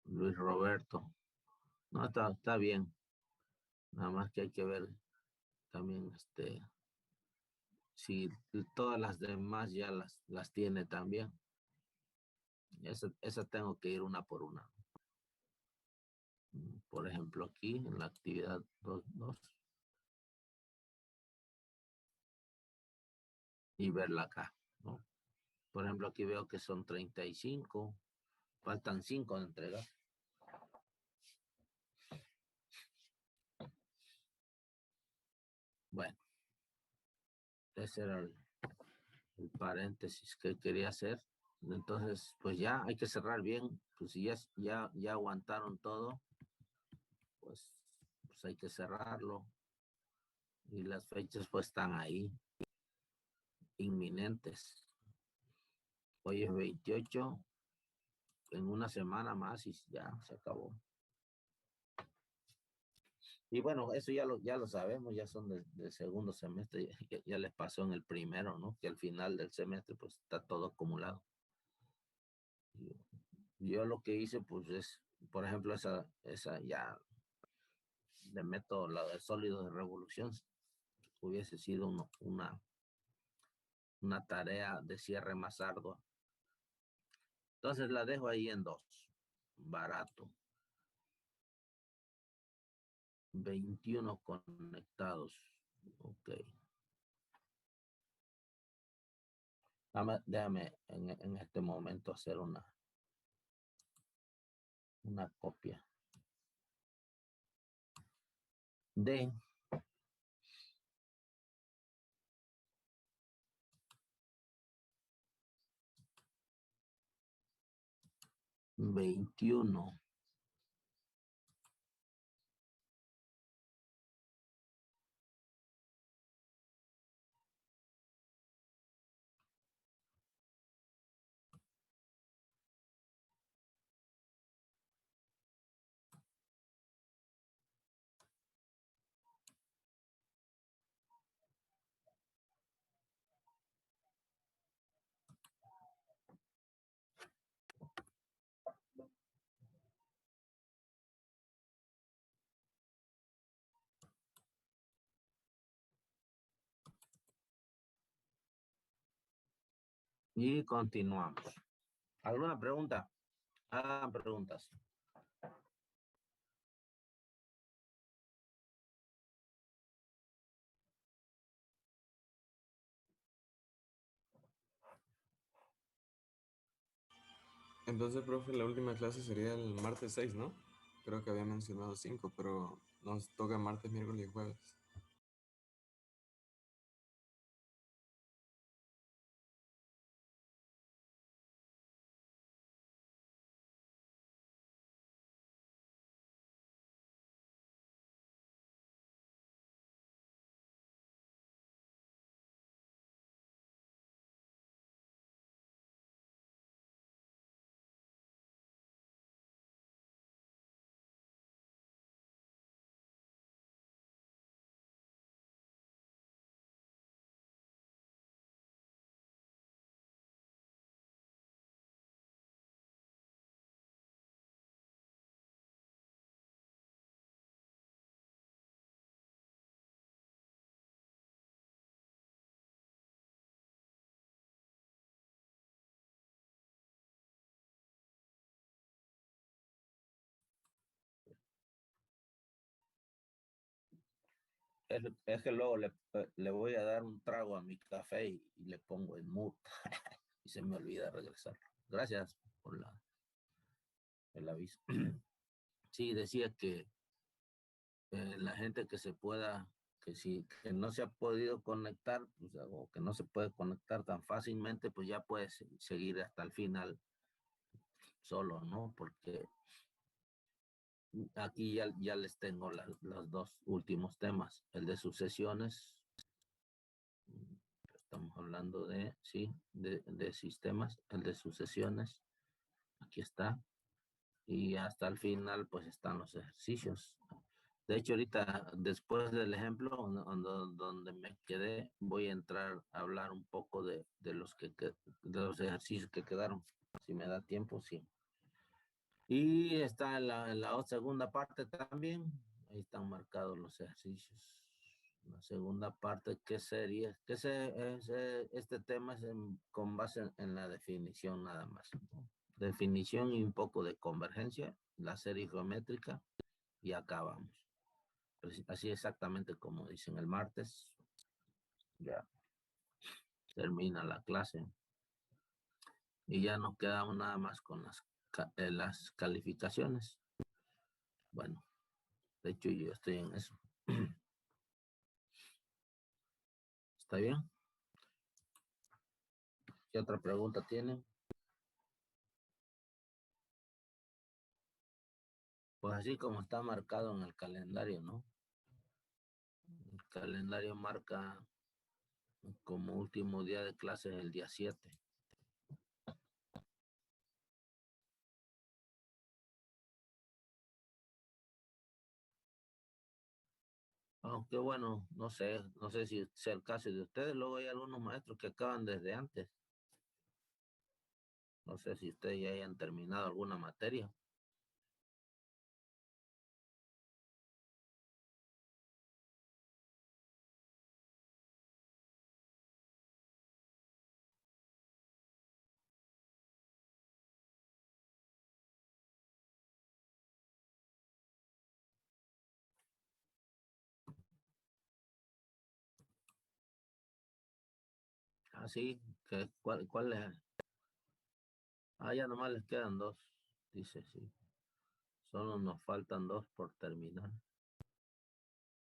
Luis Roberto. No, está bien. Nada más que hay que ver también si todas las demás ya las tiene también. Esa tengo que ir una por una. Por ejemplo, aquí en la actividad 2.2 y verla acá, ¿no? Por ejemplo, aquí veo que son 35, faltan 5 de entregar. Bueno, ese era el paréntesis que quería hacer. Entonces, pues ya hay que cerrar bien. Pues si ya aguantaron todo, pues hay que cerrarlo. Y las fechas pues están ahí, inminentes. Hoy es 28, en una semana más y ya se acabó. Y bueno, eso ya lo sabemos, ya son del segundo semestre, ya les pasó en el primero, ¿no? Que al final del semestre pues está todo acumulado. Yo lo que hice pues es, por ejemplo, esa ya le meto la de sólidos de revolución, hubiese sido una tarea de cierre más ardua. Entonces la dejo ahí en 2, barato. 21 conectados. Ok. Déjame en este momento hacer una copia de veintiuno. Y continuamos. ¿Alguna pregunta? Hagan preguntas. Entonces, profe, la última clase sería el martes 6, ¿no? Creo que había mencionado 5, pero nos toca martes, miércoles y jueves. Es que luego le voy a dar un trago a mi café y le pongo en mute y se me olvida regresar. Gracias por el aviso. Sí, decía que la gente que se pueda, que no se ha podido conectar, pues, o que no se puede conectar tan fácilmente, pues ya puede seguir hasta el final. solo, ¿no? Porque aquí ya les tengo los dos últimos temas. El de sucesiones. Estamos hablando de, sí, de sistemas. El de sucesiones. Aquí está. Y hasta el final, pues están los ejercicios. De hecho, ahorita, después del ejemplo donde me quedé, voy a entrar a hablar un poco de los ejercicios que quedaron. Si me da tiempo, sí. Y está en la segunda parte también. Ahí están marcados los ejercicios. La segunda parte, ¿qué sería? Este tema es con base en la definición nada más, ¿no? Definición y un poco de convergencia, la serie geométrica, y acabamos. Pues así exactamente como dicen el martes, ya termina la clase. Y ya nos quedamos nada más con las calificaciones. Bueno, de hecho yo estoy en eso. ¿Está bien? ¿Qué otra pregunta tienen? Pues así como está marcado en el calendario, ¿no? El calendario marca como último día de clases el día 7. Aunque bueno, no sé si sea el caso de ustedes, luego hay algunos maestros que acaban desde antes. No sé si ustedes ya hayan terminado alguna materia. Ah, sí, ¿cuál es? Ah, ya nomás les quedan 2, dice, sí. Solo nos faltan 2 por terminar.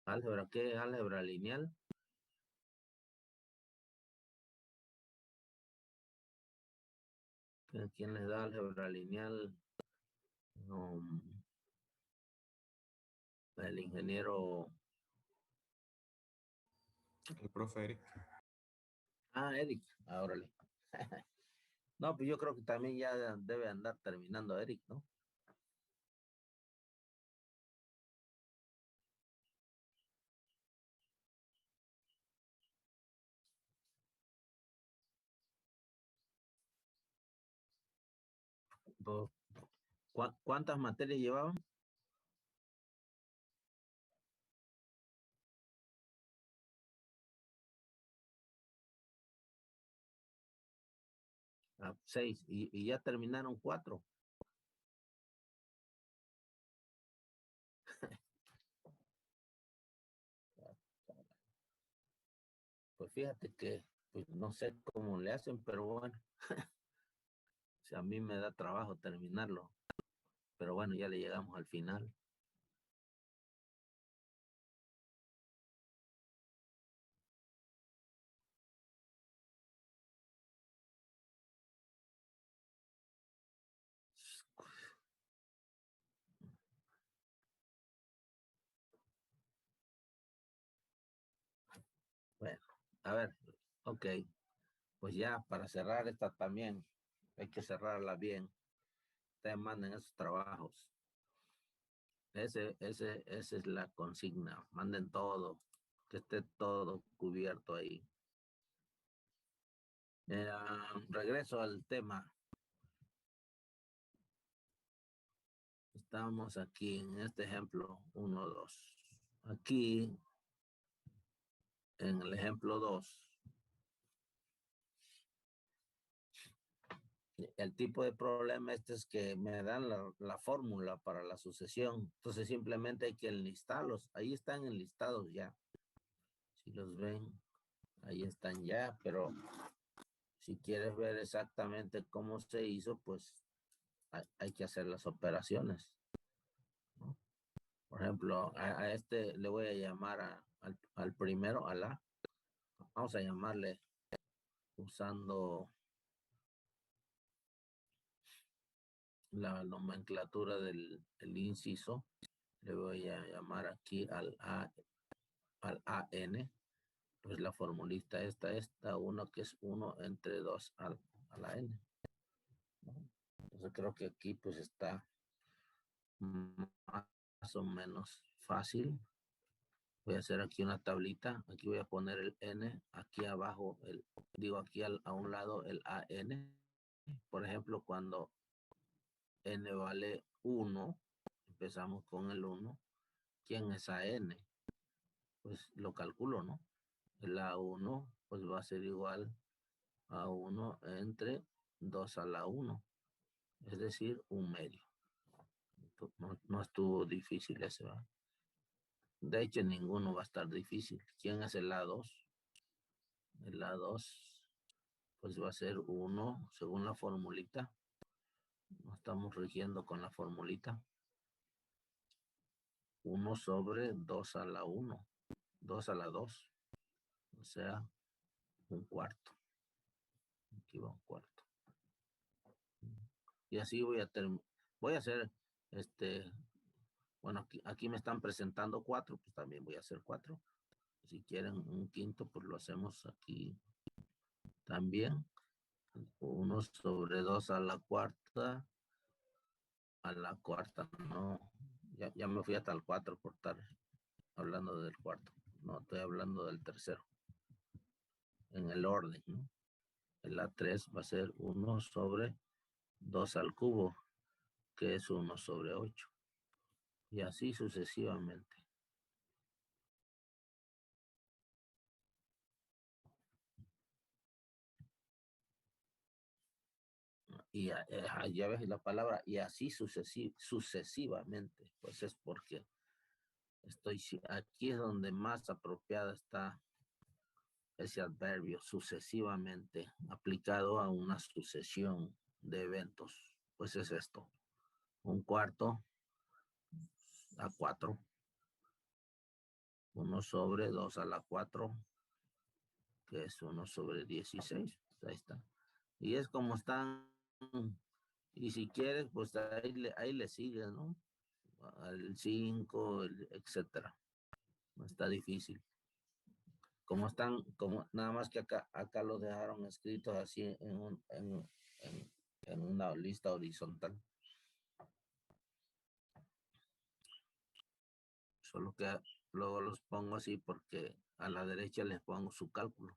¿Álgebra qué? ¿Álgebra lineal? ¿Quién les da álgebra lineal? El ingeniero. El profe Eric. Ah, Eric, órale. No, pues yo creo que también ya debe andar terminando Eric, ¿no? Pues, ¿cuántas materias llevaban? Ah, 6, y ya terminaron 4. Pues fíjate que, pues no sé cómo le hacen, pero bueno, si a mí me da trabajo terminarlo, pero bueno, ya le llegamos al final. Bueno, a ver, ok, pues ya para cerrar esta también, hay que cerrarla bien. Ustedes manden esos trabajos. Esa es la consigna. Manden todo, que esté todo cubierto ahí. Regreso al tema. Estamos aquí en este ejemplo 1, 2. Aquí, en el ejemplo 2, el tipo de problema es que me dan la fórmula para la sucesión. Entonces simplemente hay que enlistarlos. Ahí están enlistados ya. Si los ven, ahí están ya, pero si quieres ver exactamente cómo se hizo, pues hay que hacer las operaciones, ¿no? Por ejemplo, a este le voy a llamar al primero, a la. Vamos a llamarle usando la nomenclatura del inciso. Le voy a llamar aquí al AN. Pues la formulita esta 1 que es 1 entre 2 a la N. Entonces creo que aquí pues está más o menos fácil. Voy a hacer aquí una tablita. Aquí voy a poner el N. Aquí abajo, aquí a un lado el AN. Por ejemplo, cuando N vale 1, empezamos con el 1. ¿Quién es AN? Pues lo calculo, ¿no? El A1 pues va a ser igual a 1 entre 2 a la 1. Es decir, 1/2. No estuvo difícil ese, ¿verdad? De hecho, ninguno va a estar difícil. ¿Quién es el A2? El A2 pues va a ser 1 según la formulita. No estamos rigiendo con la formulita. 1 sobre 2 a la 1. 2 a la 2. O sea, 1/4. Aquí va 1/4. Y así voy a hacer bueno, aquí me están presentando 4, pues también voy a hacer 4. Si quieren un quinto, pues lo hacemos aquí también. 1 sobre 2 a la cuarta. A la cuarta, no. Ya me fui hasta el 4 por estar hablando del cuarto. No, estoy hablando del tercero. En el orden, ¿no? El A3 va a ser 1 sobre 2 al cubo, que es 1 sobre 8. Y así sucesivamente. Y ya ves la palabra, y así sucesivamente. Pues es porque aquí es donde más apropiada está ese adverbio, sucesivamente, aplicado a una sucesión de eventos. Pues es esto: 1/4 a 4. 1 sobre 2 a la 4, que es 1 sobre 16. Ahí está. Y es como están. Y si quieres, pues ahí le sigues, ¿no? Al 5, etcétera. No está difícil. Como están, nada más que acá lo dejaron escritos así en una lista horizontal. Solo que luego los pongo así porque a la derecha les pongo su cálculo.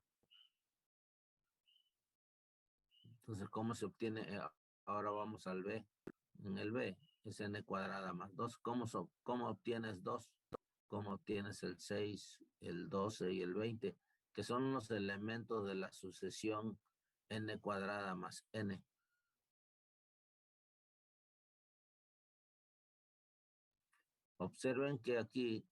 Entonces, ¿cómo se obtiene? Ahora vamos al B. En el B es n cuadrada más 2. ¿Cómo obtienes 2? ¿Cómo obtienes el 6, el 12 y el 20? Que son los elementos de la sucesión n cuadrada más n. Observen que aquí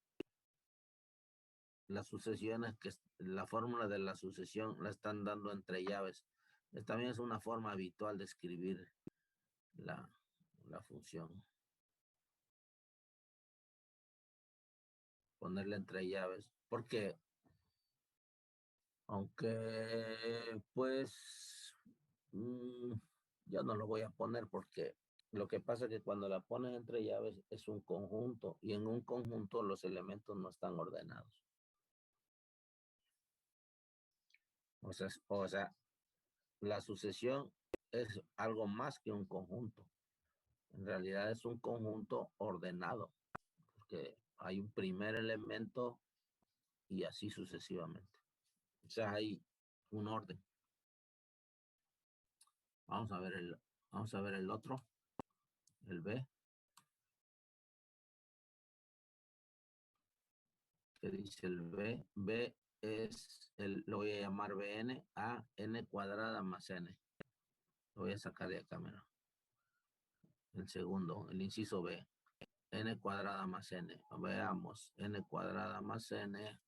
las sucesiones, la fórmula de la sucesión la están dando entre llaves. También es una forma habitual de escribir la función. Ponerle entre llaves. Porque, aunque, pues, yo no lo voy a poner porque lo que pasa es que cuando la ponen entre llaves es un conjunto y en un conjunto los elementos no están ordenados. O sea, la sucesión es algo más que un conjunto. En realidad es un conjunto ordenado, porque hay un primer elemento y así sucesivamente. O sea, hay un orden. Vamos a ver el otro, el B. ¿Qué dice el B? B es, lo voy a llamar Bn a n cuadrada más n. Lo voy a sacar de acá, mira. El segundo, el inciso B. N cuadrada más n. Veamos, n cuadrada más n.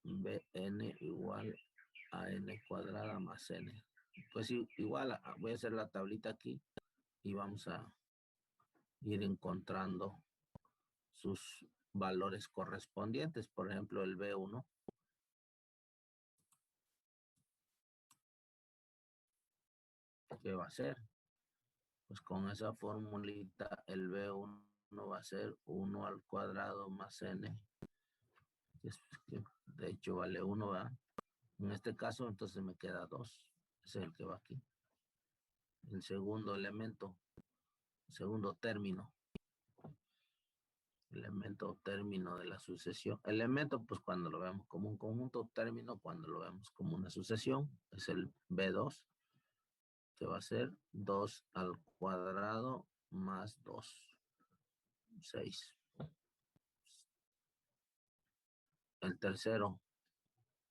Bn igual a n cuadrada más n. Pues igual, voy a hacer la tablita aquí y vamos a ir encontrando sus valores correspondientes. Por ejemplo, el B1. ¿qué va a ser? Pues con esa formulita el B1 va a ser 1 al cuadrado más n. Que de hecho vale 1, ¿verdad? En este caso entonces me queda 2. Ese es el que va aquí. El segundo elemento, segundo término. Elemento término de la sucesión. Elemento, pues cuando lo vemos como un conjunto, término cuando lo vemos como una sucesión, es el B2, que va a ser 2 al cuadrado más 2, 6. El tercero,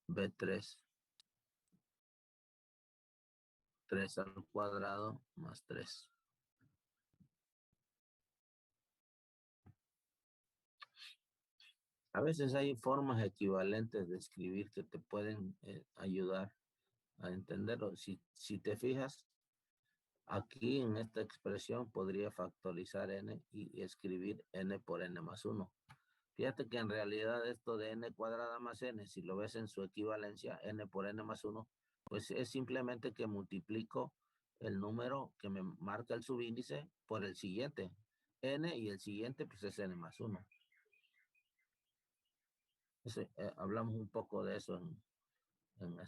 B3, 3 al cuadrado más 3. A veces hay formas equivalentes de escribir que te pueden ayudar a entenderlo. Si te fijas, aquí en esta expresión podría factorizar n y escribir n por n más 1. Fíjate que en realidad esto de n cuadrada más n, si lo ves en su equivalencia, n por n más 1, pues es simplemente que multiplico el número que me marca el subíndice por el siguiente. N y el siguiente pues es n más 1. Hablamos un poco de eso en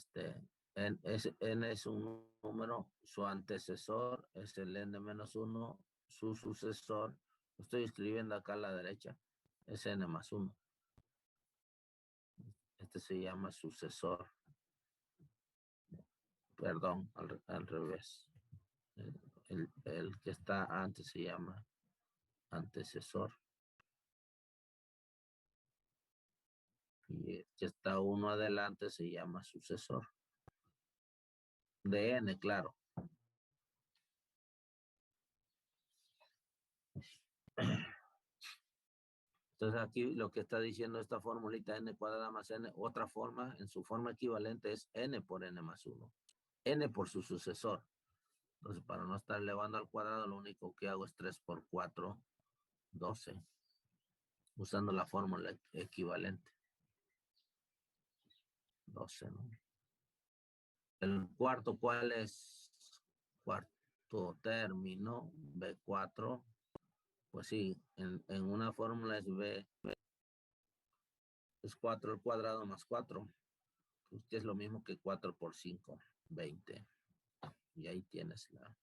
n es un número, su antecesor es el n menos 1, su sucesor, estoy escribiendo acá a la derecha, es n más 1. Este se llama sucesor. Perdón, al revés. El que está antes se llama antecesor. Y el que está uno adelante se llama sucesor. De n, claro. Entonces aquí lo que está diciendo esta formulita n cuadrada más n, otra forma, en su forma equivalente es n por n más 1. N por su sucesor. Entonces para no estar elevando al cuadrado, lo único que hago es 3 por 4, 12. Usando la fórmula equivalente. 12, ¿no? El cuarto, ¿cuál es? Cuarto término, B4. Pues sí, en una fórmula es B, es 4 al cuadrado más 4, que es lo mismo que 4 por 5, 20. Y ahí tienes la...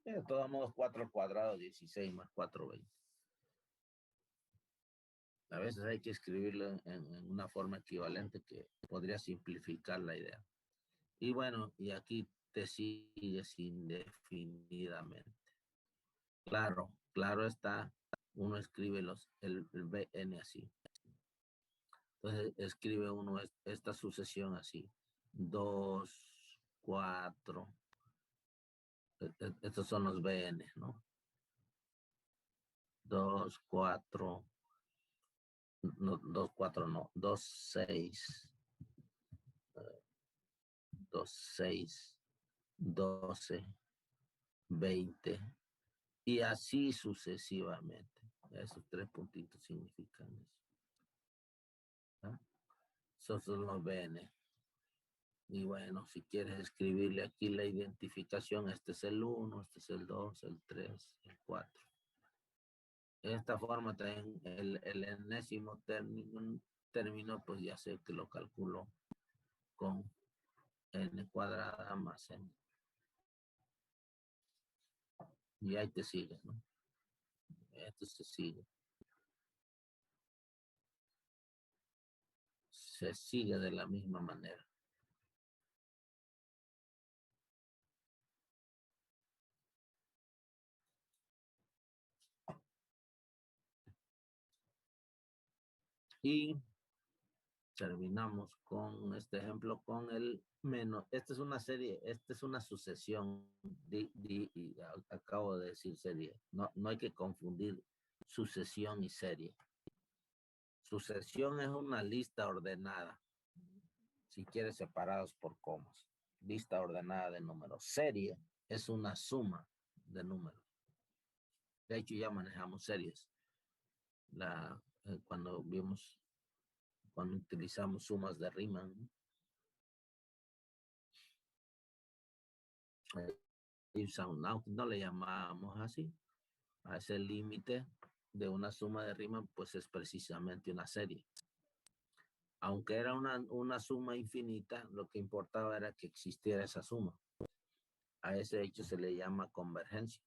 De todos modos, 4 al cuadrado, 16 más 4, 20. A veces hay que escribirlo en una forma equivalente que podría simplificar la idea. Y bueno, y aquí te sigues indefinidamente. Claro, claro está, uno escribe el BN así. Entonces escribe uno esta sucesión así. 2, 4. Estos son los BN, ¿no? 2, 4. No, 2, 4 no. 2, 6. 2, 6. 12. 20. Y así sucesivamente. Esos 3 puntitos significan eso. ¿Ah? Esos son los BN. Y bueno, si quieres escribirle aquí la identificación, este es el 1, este es el 2, el 3, el 4. De esta forma también el enésimo término, pues ya sé que lo calculo con n cuadrada más n. Y ahí te sigue, ¿no? Esto se sigue. Se sigue de la misma manera. Y terminamos con este ejemplo con el menos. Esta es una serie, esta es una sucesión. Y acabo de decir serie. No hay que confundir sucesión y serie. Sucesión es una lista ordenada. Si quieres, separados por comas. Lista ordenada de números. Serie es una suma de números. De hecho, ya manejamos series. Cuando utilizamos sumas de Riemann, ¿no? no le llamamos así, a ese límite de una suma de Riemann, pues es precisamente una serie. Aunque era una suma infinita, lo que importaba era que existiera esa suma. A ese hecho se le llama convergencia.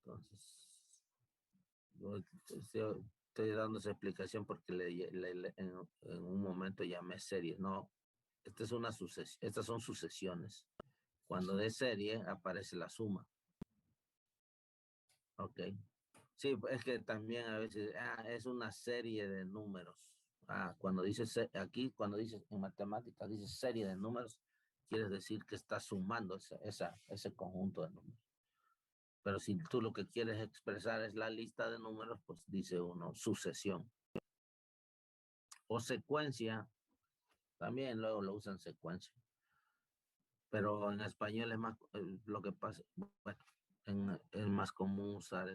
Entonces, yo estoy dando esa explicación porque en un momento llamé series. No, estas son sucesiones. Cuando de serie aparece la suma. Ok. Sí, es que también a veces es una serie de números. Cuando dices aquí, cuando dices en matemáticas, dices serie de números, quieres decir que estás sumando ese conjunto de números. Pero si tú lo que quieres expresar es la lista de números, pues dice uno sucesión. O secuencia, también luego lo usan secuencia. Pero en español es más, lo que pasa, bueno, es más común usar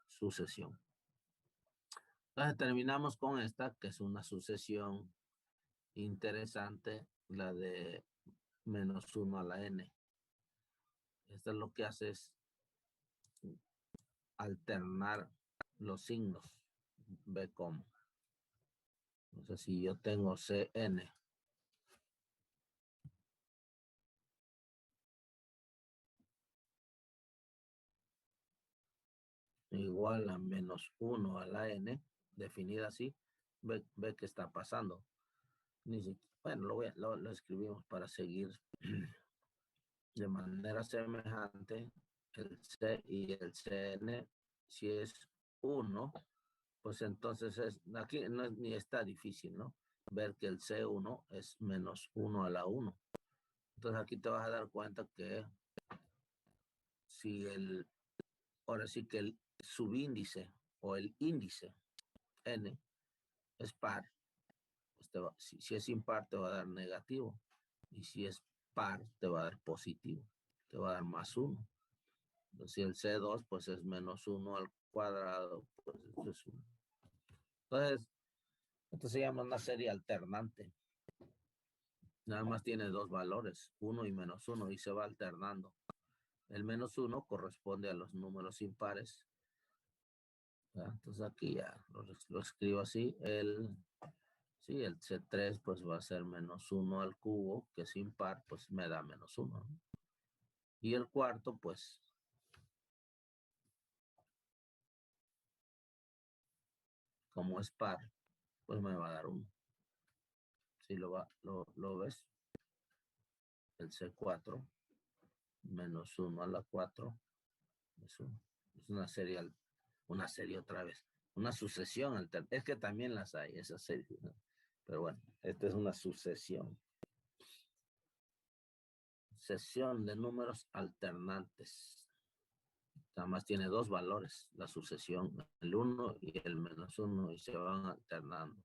sucesión. Entonces terminamos con esta, que es una sucesión interesante, la de -1 a la n. Esto es lo que hace es alternar los signos. Ve cómo. Entonces, si yo tengo Cn igual a -1 a la n, definida así, ve qué está pasando. Bueno, lo escribimos para seguir de manera semejante. El C y el Cn, si es 1, pues entonces aquí no ni está difícil, ¿no? Ver que el C1 es -1 a la 1. Entonces aquí te vas a dar cuenta que si ahora sí que el subíndice o el índice n es par, pues si es impar te va a dar negativo, y si es par te va a dar positivo, te va a dar +1. Entonces, si el C2 pues es -1 al cuadrado, pues eso es 1. Entonces, esto se llama una serie alternante. Nada más tiene dos valores, 1 y -1, y se va alternando. El -1 corresponde a los números impares. Entonces aquí ya lo escribo así. El C3 pues va a ser -1 al cubo, que es impar, pues me da -1. ¿No? Y el cuarto pues como es par, pues me va a dar 1. Si lo ves, el C4 -1 a la 4 es 1. Es una serie otra vez. Una sucesión alterna. Es que también las hay, esas series, ¿no? Pero bueno, esta es una sucesión. Sucesión de números alternantes. Nada más tiene dos valores, la sucesión, el 1 y el -1, y se van alternando.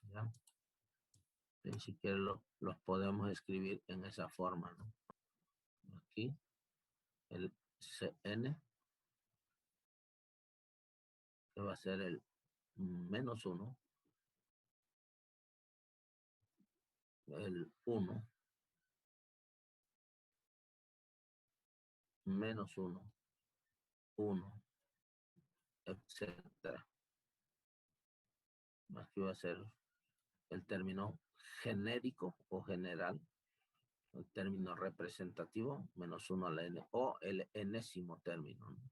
¿Ya? Ni siquiera los podemos escribir en esa forma, ¿no? Aquí, el Cn, que va a ser el -1, el 1, -1, 1, etcétera. Aquí va a ser el término genérico o general, el término representativo, -1 a la n, o el enésimo término, ¿no?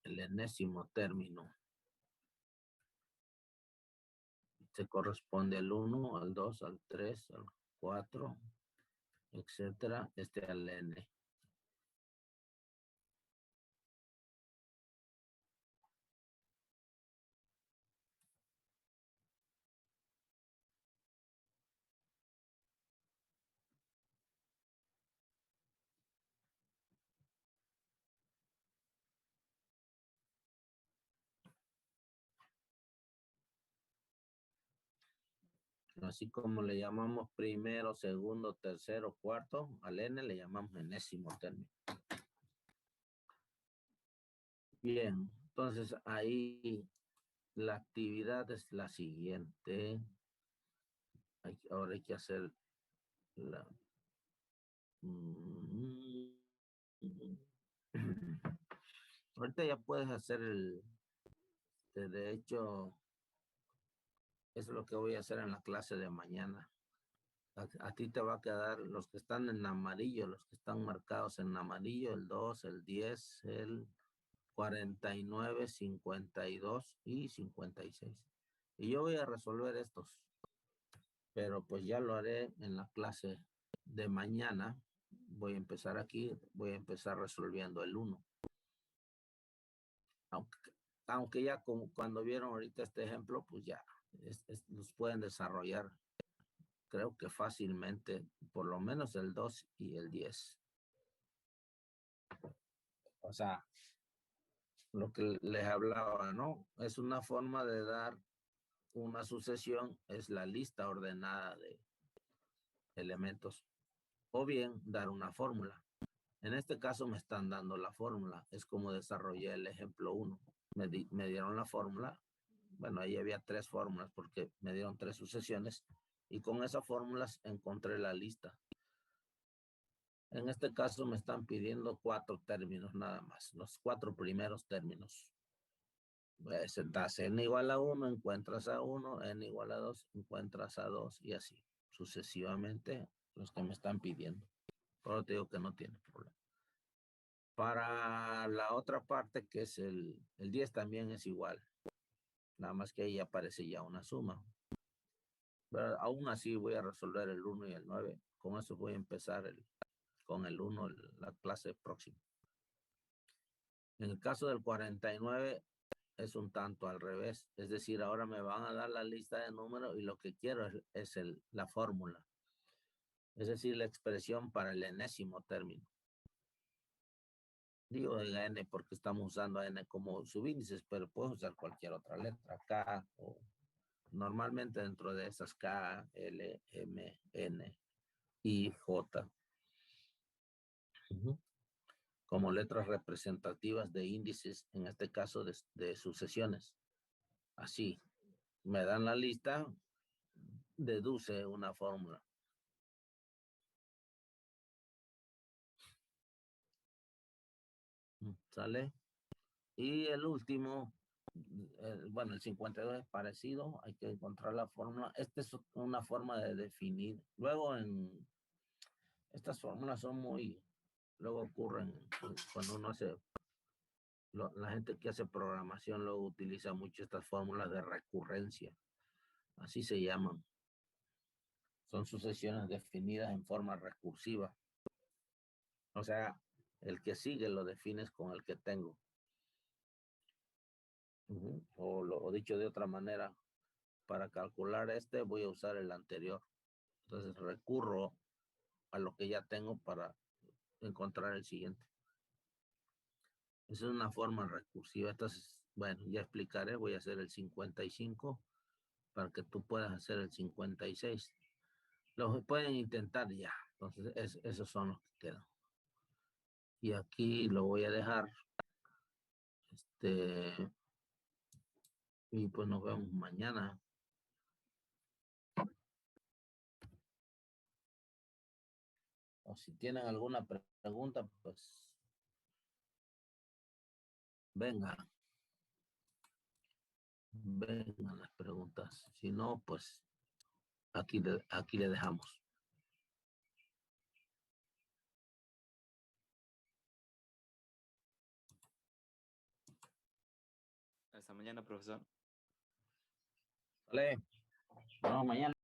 El enésimo término se corresponde al 1, al 2, al 3, al 4, etcétera, al n. Así como le llamamos primero, segundo, tercero, cuarto, al n le llamamos enésimo término. Bien, entonces ahí la actividad es la siguiente. Ahora hay que hacer la... Ahorita ya puedes hacer de hecho, eso es lo que voy a hacer en la clase de mañana. A ti te va a quedar los que están en amarillo, los que están marcados en amarillo, el 2, el 10, el 49, 52 y 56. Y yo voy a resolver estos, pero pues ya lo haré en la clase de mañana. Voy a empezar aquí, voy a empezar resolviendo el 1. Aunque ya cuando vieron ahorita este ejemplo, pues ya los pueden desarrollar, creo que fácilmente, por lo menos el 2 y el 10. O sea, lo que les hablaba, ¿no? Es una forma de dar una sucesión, es la lista ordenada de elementos, o bien dar una fórmula. En este caso me están dando la fórmula, es como desarrollé el ejemplo 1. Me dieron la fórmula, bueno, ahí había 3 fórmulas porque me dieron 3 sucesiones y con esas fórmulas encontré la lista. En este caso me están pidiendo 4 términos nada más, los 4 primeros términos. Das n igual a 1, encuentras a 1, n igual a 2, encuentras a 2 y así, sucesivamente los que me están pidiendo. Por eso te digo que no tiene problema. Para la otra parte, que es el 10, también es igual. Nada más que ahí aparece ya una suma. Pero aún así voy a resolver el 1 y el 9. Con eso voy a empezar con el 1 la clase próxima. En el caso del 49 es un tanto al revés. Es decir, ahora me van a dar la lista de números y lo que quiero es la fórmula. Es decir, la expresión para el enésimo término. Digo el n porque estamos usando a n como subíndices, pero puedo usar cualquier otra letra, K, o normalmente dentro de esas K, L, M, N, I, J. Como letras representativas de índices, en este caso de sucesiones. Así, me dan la lista, deduce una fórmula. ¿Sale? Y el último, bueno, el 52 es parecido, hay que encontrar la fórmula. Esta es una forma de definir. Luego estas fórmulas son luego ocurren cuando uno hace, la gente que hace programación luego utiliza mucho estas fórmulas de recurrencia. Así se llaman. Son sucesiones definidas en forma recursiva. O sea, el que sigue lo defines con el que tengo. O dicho de otra manera, para calcular este voy a usar el anterior. Entonces recurro a lo que ya tengo para encontrar el siguiente. Esa es una forma recursiva. Entonces, bueno, ya explicaré. Voy a hacer el 55 para que tú puedas hacer el 56. Los pueden intentar ya. Entonces, esos son los que quedan. Y aquí lo voy a dejar. Y pues nos vemos mañana. O si tienen alguna pregunta, pues vengan las preguntas. Si no, pues aquí le dejamos. Hasta mañana, profesor. Vale. Nos vemos mañana.